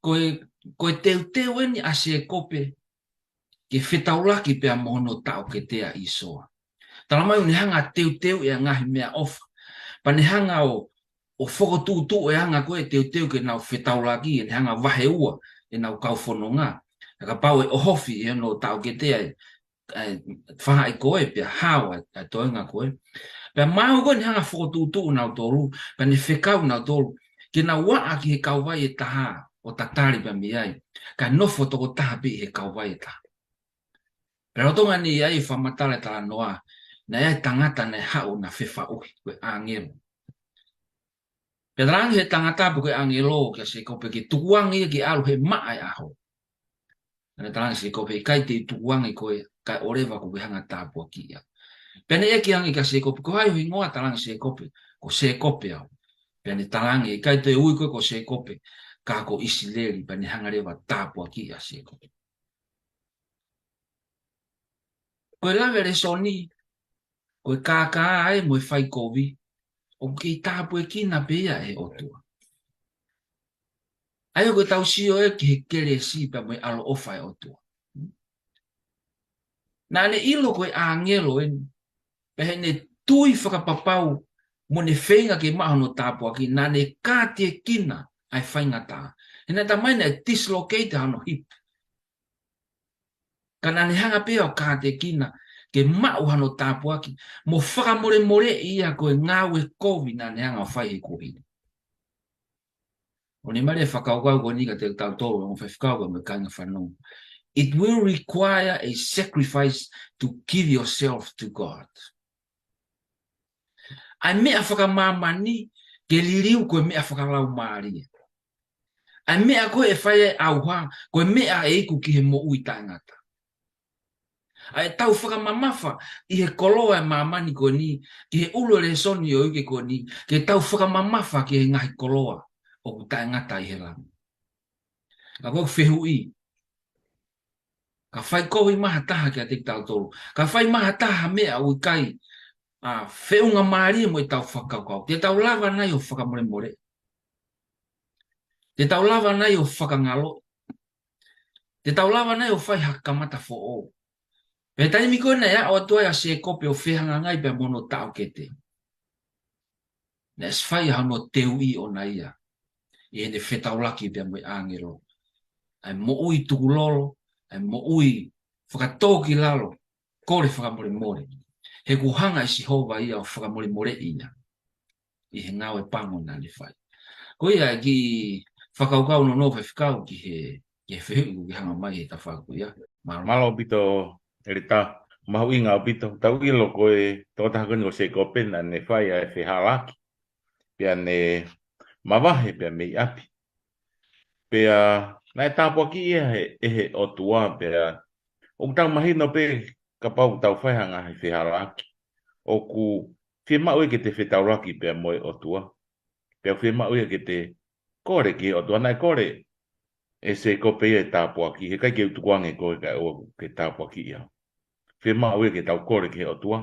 Koe teu eni a se kope ke whetaulaki pia mohono tau ke tea isoa. Tala mai ni hanga teu e ngahi mea ofa. Pa ni hanga o Fokotu'u e hanga koe teu ke nau whetaulaki e ni hanga wahe ua e nau kau whanonga. E kapau e ohofi e no tau ke tea whaha i koe pia hawa e toenga koe. Pia mahu koe ni hanga Fokotu'u nau tolu. Pa ni whekau nau tolu. Ke nau waa ki he kauwai e taha o tatari pia miai. Ka nofo toko taha pi he kauwai e taha. Pero tonga ni ai whamatale tala noa. Na ai tangata na hau na whiwha uhi koe angelo. Pia rangi he tangata po koe angelo kia se kope ki tukuangi ki alu he maai aho. Na tarangi se kope kai te tukuangi koe kai orewa koe hanga tāpua ki ia. Pia ne eki angi kia se kope ko hai hingoa tarangi se kope ko se kope au. Pia ne tarangi kai te ui koe ko se kope ka ko isileri pia ne hanga rewa tāpua ki ia se kope. Koe lawe Lesoni koe kākā ai mo e whai kovi, o ki tāpu e kina pia e otua. Ai o koe tau sio e ki he kere si pa mo e alo ofa e otua. Nā ne ilo koe angelo e, pehe ne tui whakapapau mo ne whenga ke maho no tāpu aki, nā ne kāti e kina ai whainga tā. E nā ta maina e dislocate hano hip. Ka nā ne hanga pia o kāti e kina, ke mau hano tāpu aki, mo whakamore ia koe ngāu e kovi nā ne hanga whai he kovi. O ne mare whakaukau ko nika te tau tōru, o Faifekau ko me kanga whanau. It will require a sacrifice to give yourself to God. Ai mea whakamamani, ke liriu koe mea whakalaumalie. Ai mea koe e whae auha, koe mea e iku ki he mo ui tangata. Ai tau whakamamafa i he Koloa e mamani ko ni, ki he ulo Lesoni o ike ko ni, ke tau whakamamafa ki he ngahi Koloa o tangata i he ramu. Ka koe whehu i. Ka whai kohi maha taha ki a te tau tolu. Ka whai maha taha mea ui kai whiunga maari mo i tau whakaukau. Te tau lava nai o whakamore. Te tau lava nai o whakangalo. Te tau lava nai o whai hakamata fo o. Pe taimi koe nei a o atoa se kope o whihanga ngai pe mono tau ke te. Nes whai hano teu i o naia. I hene whetaulaki pe mo i angelo. Ai mo ui tukulolo. Ai mo ui whakatoki lalo. Kore whakamore more. He kuhanga i Sihova ia o whakamore ia. I he ngau e pango nā le whai. Ko ia ki whakaukau no no Faifekau ki he whihu ki hanga mai he ta whaku ia. Malo bito Eleta. Mahu inga o bito. Tau ilo koe tō tahakoni o se kope na ne whai a e whihalaki. Pia ne mawahe pia mei api. Pea nai tāpua ki ia he o tua pea o tau mahino pe kapau tau whai hanga he whiharaki. O ku whia mau e ke te whetauraki pea moe o tua. Pea whia mau e ke te kore ki o tua nai kore e se kope e tāpua ki he kai ke utukuange koe kai o ke tāpua ki ia. Whia mau e ke tau kore ki o tua.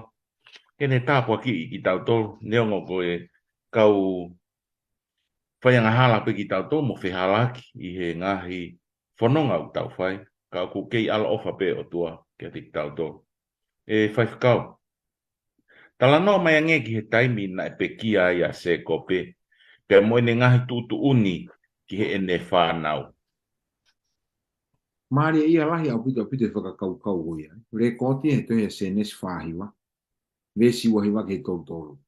Kene tāpua ki i tau tolu neongo koe kau whaianga hala pe ki tau tō mo whihalaki i he ngahi whanonga u tau whai. Ka ku kei ala ofa pe o tua kia te ki tau tō. E Faifekau. Tala no mai ange ki he taimi na e pe kia ia se kope. Pea moene ngahi tutu uni ki he ene whanau. Maria ia lahi au pita whakakau o ia. Rekoti e tohe se nes whahiwa. Veesi wahiwa ke tolu.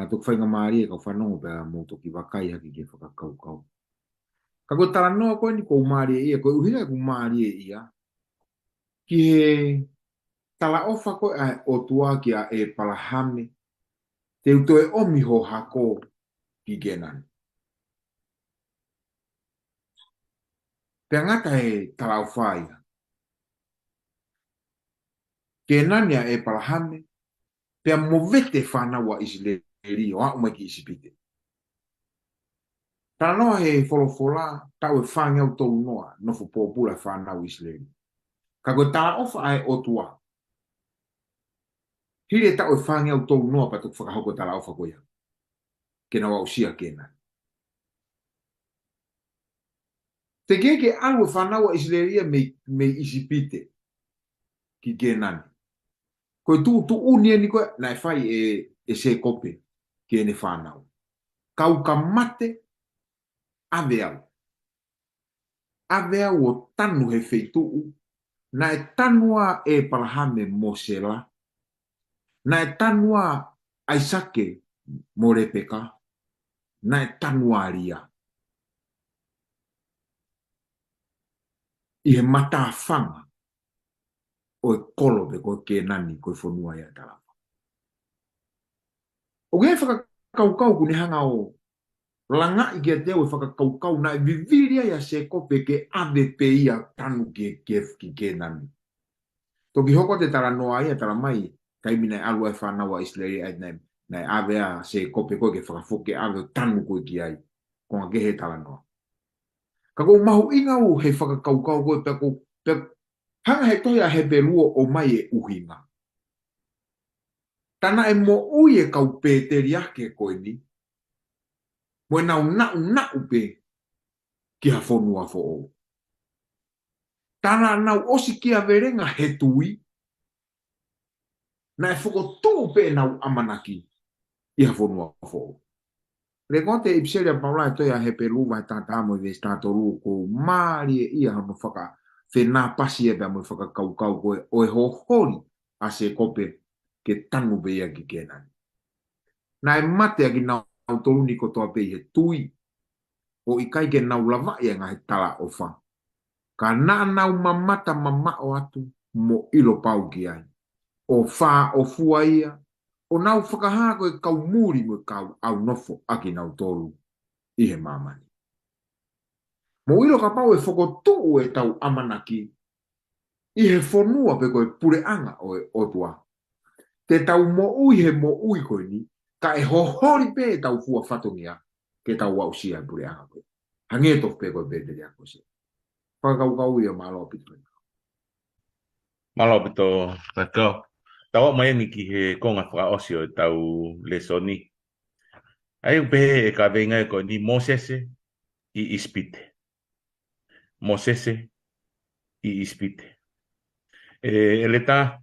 Tuk whainga Maria ka whanongo pea mo toki wakai haki ke whakakau. Ka ko tala noa koe ni ko Maria ia. Ko uhina ku Maria ia. Ki he tala ofa koe a o tua ki a e palahame. Te utoe omiho hako ki genan. Pea ngata he tala ofa ia. Genan ia e palahame. Pea movete whanawa Israeli o a umaki isipite. Tala noa he wholofola tau e whange au tolu noa nofo pōpula whanau Israeli. Ka koe tala ofa ai o tua. Hire tau e whange au tolu noa patuk whakahoko tala ofa koea. Kena wau sia kena. Te keke alu e whanau Israelia me isipite. Ki kenani. Koe tu unia ni koe na e whai e se kope. Kene whanau. Kau ka mate aveau. Aveau o tanu he feitu'u. Na e tanua e palahame mosela. Na e tanua Aisake morepeka. Na e tanua ria. I he mata whanga. O e kolo pe koe ke nani koe whanua ia talapa. O ke whakakaukau kune hanga o langa i kia teo e whakakaukau na e viviria ia se kope ke ave pe ia tanu ke nani. Toki hoko te tala noa ia tala mai kaimina e alua e whanawa Israeli ai na e ave a se kope koe ke whakafoke ave tanu koe ki ai. Konga ke he tala noa. Kako mahu inga u he whakakaukau koe peko hanga he toia he pelua o mai e uhinga. Tana e mo ui e kau pēteri ake koe ni. Mo e nau pe ki ha whonua fo o. Tana nau osi ki a verenga he tui. Na e Fokotu'u pe nau amanaki i ha whonua fo o. Le konte i pseria paula e toia he pelua vai tata mo i vesi tātoru ko maari e ia hano whaka whenā pasi e pia mo i whakakaukau koe o e hohori a se kope ke tanu pe ia ki kenani. Na e mate a ki nau tolu ni kotoape i he tui o i kai ke nau lava ia ngā he tala o wha. Ka nā nau mamata mamao atu mo ilo pau ki ai. O wha o fua ia, o nau whakahako e kau muri mo kau au nofo aki nau tolu i he mamani. Mo ilo ka pau e Fokotu'u e tau amanaki i he whonua pe koe pureanga o e otua. Te tau mo ui he mo ui koe ni, ka e hohori pe e tau fua whatongia ke tau wau sia pureanga koe. Hange tof pe koe pe te rea koe se. Whakakau i o malo pito. Malo pito Faifekau. Tawa mai ni ki he konga whakaosio e tau Lesoni. Ai upe e ka venga e koe ni Mosese i ispite. Mosese i ispite. Eleta.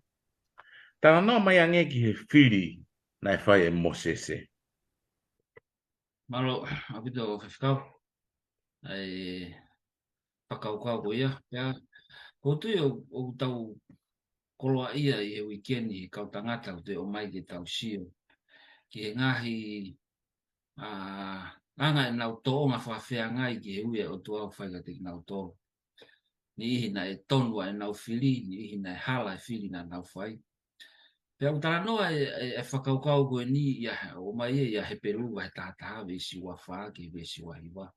Tala no mai ange ki he whiri na e whai e Mosese. Malo, apito Faifekau. Ai whakaukau ko ia. Pea, koutu o tau Koloa ia i he weekendi i kau tangata o te o mai ke tau sio. Ki he ngahi anga e nau tō ngā whawhea ngai ki he uia o tuau whaiga te nau tō. Ni ihi na e tonua e nau whili, ni ihi na e hala e whili na nau whai. Pea utala noa e whakaukau koe ni ia o mai ia he peru vai tātaha Veesi ua whaaki, Veesi ua hiwa.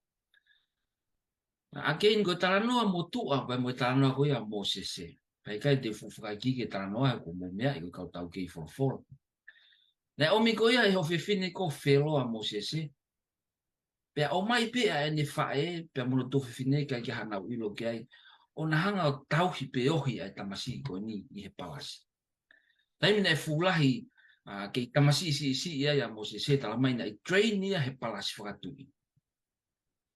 Again, ko tala noa mo tua, vai mo tala noa koe a Mosese. Pai kai te fufukai ke tala noa ko mo mea i ko kau tau kei forfora. Na omi ko ia e hofe fine ko whelo a Mosese. Pea o mai pea e ne whae, pea mono tofi fine kai ki hana uilo ki ai, o na hanga o tauhi pe ohi ai tamasi ko ni i he palasi. Taimina e fulahi ke tamasi si ia ia Mosese tala mai na i train ia he palasi whakatui.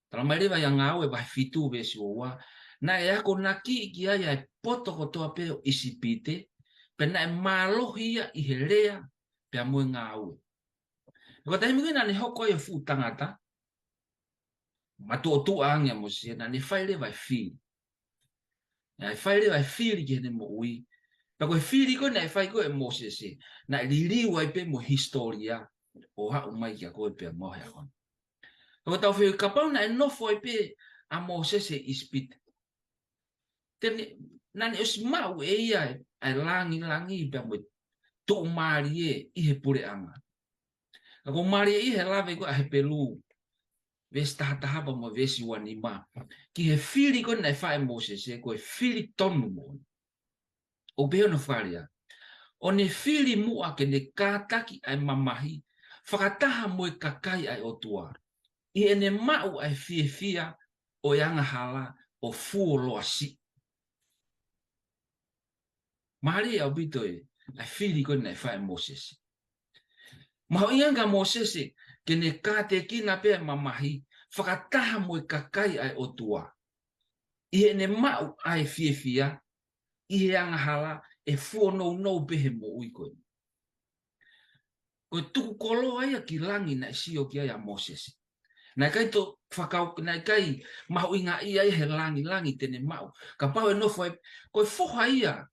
Tala mai rewa ia ngau e vai fitu Veesi ua, na e ako naki ki ai e poto kotoape o isipite, pe na e malohi ia i he rea, pea mui ngau. Ko taimina ne hoko ia fu tangata, matu o tu angia Mosese na ne whaile vai fili. Na e whaile vai fili ki hene mo ui. Pa koe fili koe na e whai koe e Mosese. Na e liliu ai pe mo historia. O hau mai kia koe pe mohe akon. Ko tau whiu kapau na e nofo ai pe a Mosese ispite. Tene, na ne osi mau e ia e langi pe mo tu marie i he pure anga. Ko marie i he lave koe a he pelu. Veesi tahapa mo Veesi wanima. Ki he fili koe na e whae Mosese, koe fili tonu mo. O beo no wharia. O ne fili mua ke ne kātaki ai mamahi, whakataha mo e kakai ai o tua. I ene mau ai fia o yanga hala o fuoloa si. Mahari au bito e, ai fili koe na e whae Mosese. Maho ianga Mosese, ke ne kāte kina pe mamahi, whakataha mo e kakai ai o tua. I ene mau ai fia, i he anga hala e fuonou pehe mo ui koe. Koe tuku Koloa ia ki Langi na isio ki ai a Mosese. Na kai to whakau, na kai mahu inga ia he langi tene mau. Kapau e nofo e, koe foha ia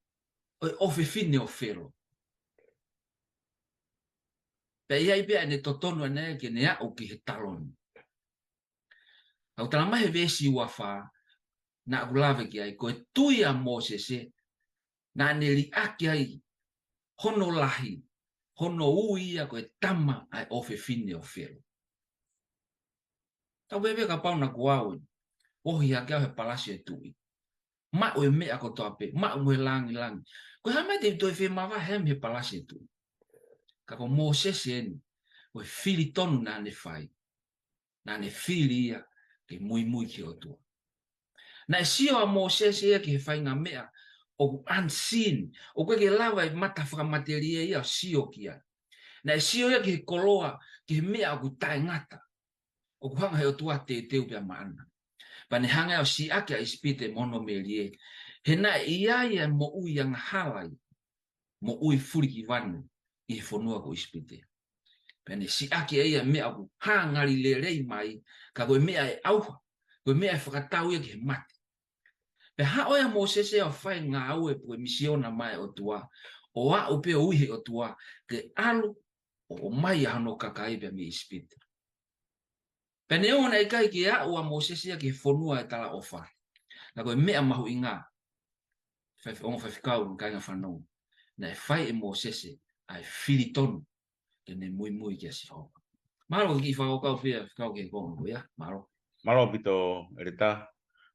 o ofe fine o whero. Pe ia i bea ne totono ane ke ne au ki he talon. Au tala mahe Veesi ua wha, na agulave ki ai, koe tui a Mosese, na ne li aki ai, hono lahi, hono ui ia koe tama ai ofe fine o whero. Tau bebe ka pau na kuau, ohi hake au he palasi e tui. Ma o e mea kotoape, ma o e langi. Koe hamai te toi whi mawa hem he palasi e tui. Ka ko Mosese eni, o e fili tonu na ne whai, na ne fili ia ke mui ki o tua. Na e sio a Mosese ia ki he whai ngā mea, o unseen, o koe ke lawa e mata whakamateria ia sio ki ai. Na e sio ia ki he Koloa, ki he mea o ku tangata, o ku hanga he o tua te teu pia maana. Pane hanga o si ake a ispite mono melie. He na ia ia mo ui ang halai, mo ui furi ki wanu, i he whanua ko ispite. Pane si ake ia mea ku hangari le rei mai, ka koe mea e auha, koe mea e whakatau ia ki he mate. Pe ha oia Mosese o whai ngā au e pue misiona mai o tua, o a upe o uhi o tua, ke alu o mai hano kakai pe me ispite. Pene ona e kai ki a ua Mosese ia ki whanua e tala ofa. Na koe mea mahu inga, ongo Faifekau kai ngā whanau, na e whai e Mosese ai whiri tonu, ke ne mui ki a siho. Maro ki whakau pia, kau ke kongo ko ia, maro. Maro pito Eleta,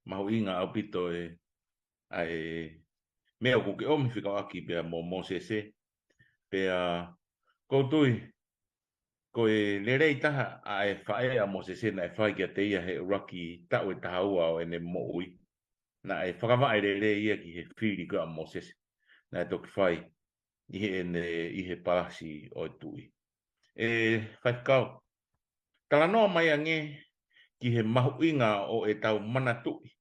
mahu inga au pito e ai mea kuke omi whikau aki pia mo Mosese, pia koutui, ko e lerei taha a e whae a Mosese na e whae kia te ia he uraki tau e taha ua o ene mo ui. Na e whakawai lerei ia ki he whiri ko a Mosese, na e toki whae i he palasi o tui. E Faifekau, tala noa mai ange ki he mahu inga o e tau mana tui.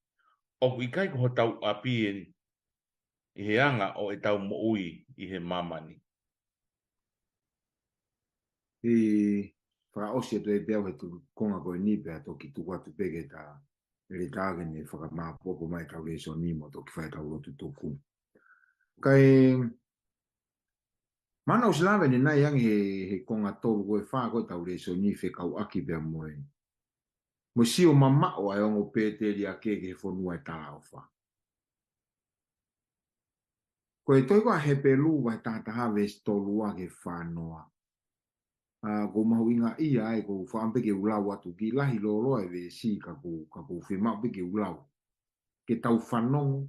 O i kai ko tau api i he anga o e tau mo ui i he mamani. I whakaosi e toi pēo he tu konga koe ni pēa toki tu watu peke ta Eleta ne whakamāpopo mai tau Lesoni mo toki whae tau lotu tōku. Kai mana o silawe ni nai angi he konga tōru koe wha koe tau Lesoni whekau aki pēa moe. Mo sio mamao ai ongo pēteri a keke he whanua e tā o wha. Koe toi koa he pelu vai tātaha Veesi tolua ke whānoa. Ko mahu inga ia ai ko whaampe ke ulau atu ki lahi loloa e Veesi ka ko whemau pe ke ulau. Ke tau whanongo.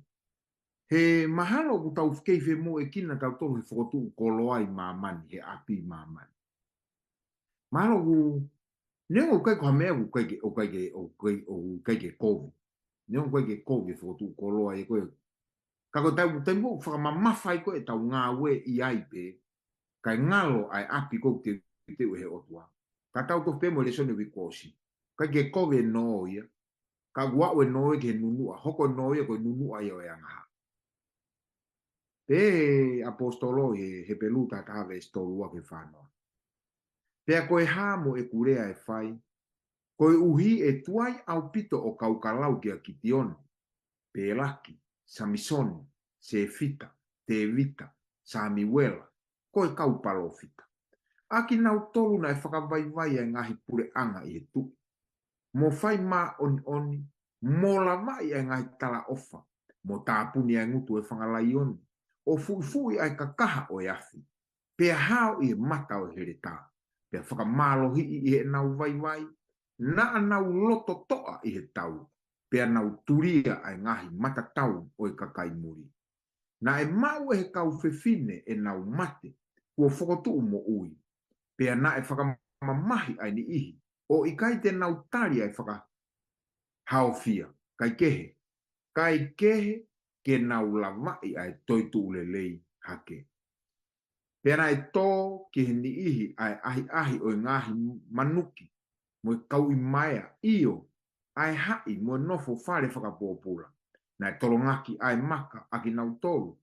He mahalo ku tau keife mo e kina tau tolu he Fokotu'u Koloa i mamani, he api i mamani. Mahalo ku, neo kai ko hamea ku kai ke kovi. Neo kai ke kovi Fokotu'u Koloa e koe. Kako tau mo whakamamawhai koe tau ngā we i aipe. Kai ngalo ai api ko te he otua. Ka tau to pemo Lesoni wikosi. Kai ke kovi e no ia. Ka guau e no ke nunua. Hoko no ia koe nunua ia o angaha. Pe apostolo he peluta ta Veesi tolua ke whānoa. Pea koe hamo e kurea e whai. Koe uhi e tuai au pito o kaukalau kia kitione. Pelaki, Samisoni, Sefita, Tevita, Samiwela. Koe kaupalo fita. Aki nau tolu na e whakavaivai e ngahi pure anga i he tu. Mo whai mā oni, mo lavai e ngahi tala ofa. Mo tāpuni e ngutu e whangalai oni. O fui ai kakaha o yafi. Pea hao i mata o Eleta. Pea whakamalohi i he nau vai. Na nau loto toa i he tau. Pea nau turia ai ngahi mata tau o i kakai muri. Na e mau e he kau fefine e nau mate. Ua Fokotu'u mo ui. Pea na e whakamamahi ai ni ihi. O i kai te nau tari ai whakahawhia. Kai kehe. Kai kehe ke nau lavai ai toitu ulelei hake. Pena e tō ki he ni ihi ai ahi o ngahi manuki. Mo kau i maia io ai hai mo nofo whare whakapōpura. Na e tolongaki ai maka aki nau tolu.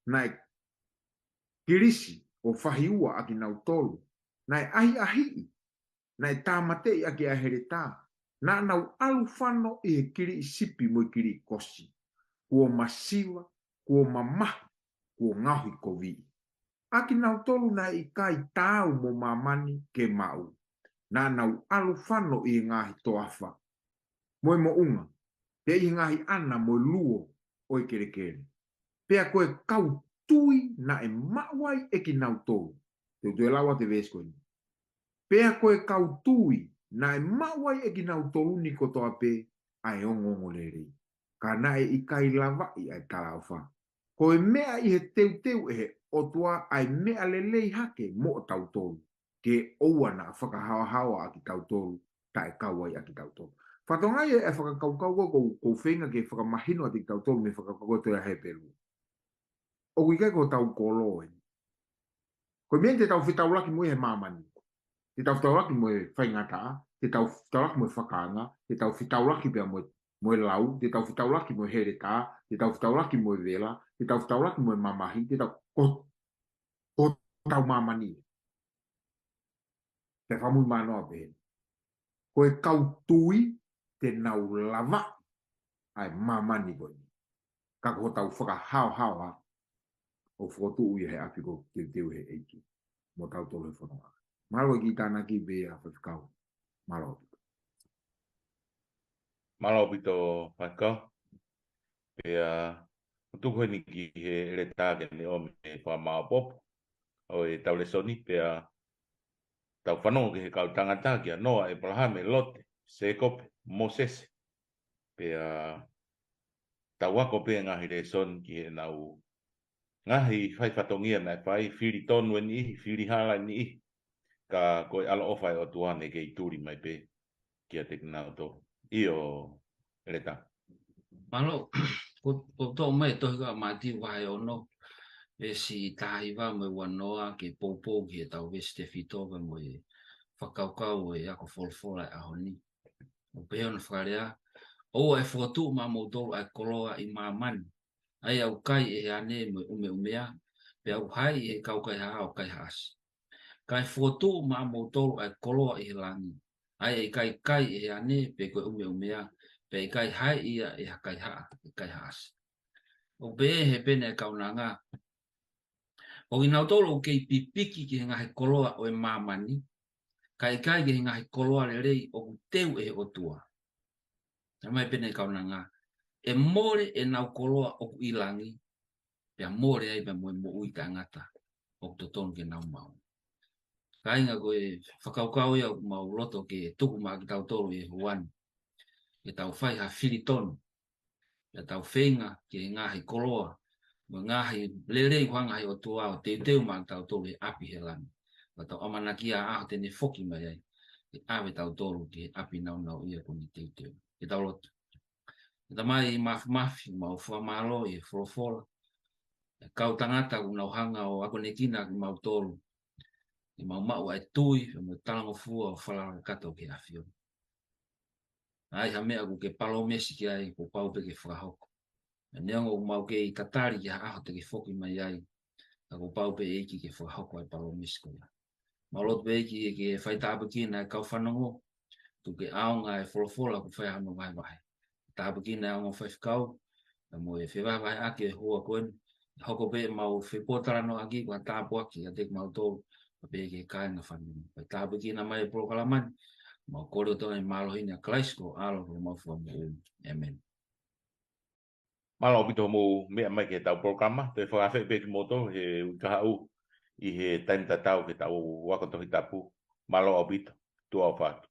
Na e kirisi o whahiua aki nau tolu. Na e ahi. Na e tāmatei aki a Eleta. Na nau alu whano i he kiri i sipi mo i kiri i kosi. Kua masiwa, kua mamahi, kua ngahi kovi. Aki nau tolu na i kai tau mo mamani ke mau. Na nau alu whano i ngahi toafa. Moe mo unga. Pe i ngahi ana mo luo o i kere. Pea koe kau tui na e mawai e ki nau tolu. Te lawa te Veesi koe. Pea koe kau tui na e mawai e ki nau tolu ni kotoape ai ongongo lerei. Ka na e i kai lavai ai talaufa. Koe mea i he teu e he otua ai mea lelei hake mo o tau tolu. Ke oua na whakahawa aki tau tolu, ta e kauai aki tau tolu. Whatongai e whakakaukau ko whenga ke whakamahino ati tau tolu me whakakau te he pelu. O kuikai ko tau Koloa. Koe mea te tau whitaulaki mo he mamani. Te tau whitaulaki mo he whaingata, te tau whitaulaki mo he whakaanga, te tau whitaulaki pia mo e lau, te tau whitaulaki mo he Eleta, te tau whitaulaki mo e vela, te tau whitaulaki mo e mamahi, te tau ko tau mamani. Te whamui manoa pe. Koe kau tui te nau lava ai mamani koe. Kako ho tau whakahau o Fokotu'u i he apiko teu he Eiki. Mo tau tolu he whanonga. Malo ki tāna ki bea Faifekau. Malo. Malo pito Faifekau. Pea tuku ni ki he Eleta ke ne o me whamau popo. O e tau Lesoni pea tau whanonga ke he kau tangata ki a noa e palahame lote. Se kope Moses. Pea tau wako pea ngahi Lesoni ki he nau ngahi whai whatongia nai whai whiri tonu ni ihi, whiri hala ni ihi. Ka koe ala ofai o tuane ke i turi mai pe kia te kinau tō. Io, Eleta. Malo, ko tō mai tohi ka mati wahai ono. E si tahiwa me wanoa ke popo ki e tau Veesi te fitova mo e whakaukau e ako folfola e ahoni. O peheo na whakarea. O e Fokotu'u ma mo tolu ai Koloa i mamani. Ai au kai e ane me umea. Pe au hai e kau kai haa o kai haasi. Kai Fokotu'u ma mo tolu ai Koloa i Langi. Ai e kai e ane pe koe umea. Pe e kai hai ia e kai haa e kai haasi. O pe he pene e kaunanga. O i nau tolo ke i pipiki ki ngahi Koloa o e mamani. Kai ki ngahi Koloa le rei o teu e o tua. Na mai pene kaunanga. E more e nau Koloa o i Langi. Pea more ai pe mo ui tangata. O to ton ke nau mau. Kainga koe whakaukau ia mau loto ke tuku maa ki tau tolu e huan. Ke tau whai ha whiri tonu. Ke tau whenga ke ngahi Koloa. Mo ngahi lere i whanga hai o tua o te teu maa ki tau tolu e api he lani. Ka tau amanaki a aho tene foki mai ai. Ke awe tau tolu ke api nau nau ia koni te teu. Ke tau loto. Ke ta mai i mafi mau whamalo e wholofola. Kau tangata ku nau hanga o ako nekina ki mau tolu. I mau mau ai tui, mo talango fua o whalanga kato ke awhio. Ai ha mea ku ke palo mesi ki ai ko pau pe ke whakahoko. E neongo mau ke i tatari ki ha aho te ke whoki mai ai. Ka ko pau pe eiki ke whakahoko ai palo mesi ko ia. Maulot pe eiki e ke whaita apakina e kau whanongo. Tu ke aonga e wholofola ku whai hano vai vai. Ta apakina e aonga Faifekau. Mo e whewai vai ake e hua koen. Hoko pe mau whepotara no aki kwa tāpu aki a tek mau tōru. Pe ke kāinga whanongo. Pai ta apakina mai e prokalamani. Mau kore o tōne mālohini a Klaisko alo ko mau fua mo. Amen. Malo bito mo mea mai ke tau programa te whakawhi pe ki moto he ukahau i he taimta tau ke tau wakotohi tapu. Malo bito, tua o whatu.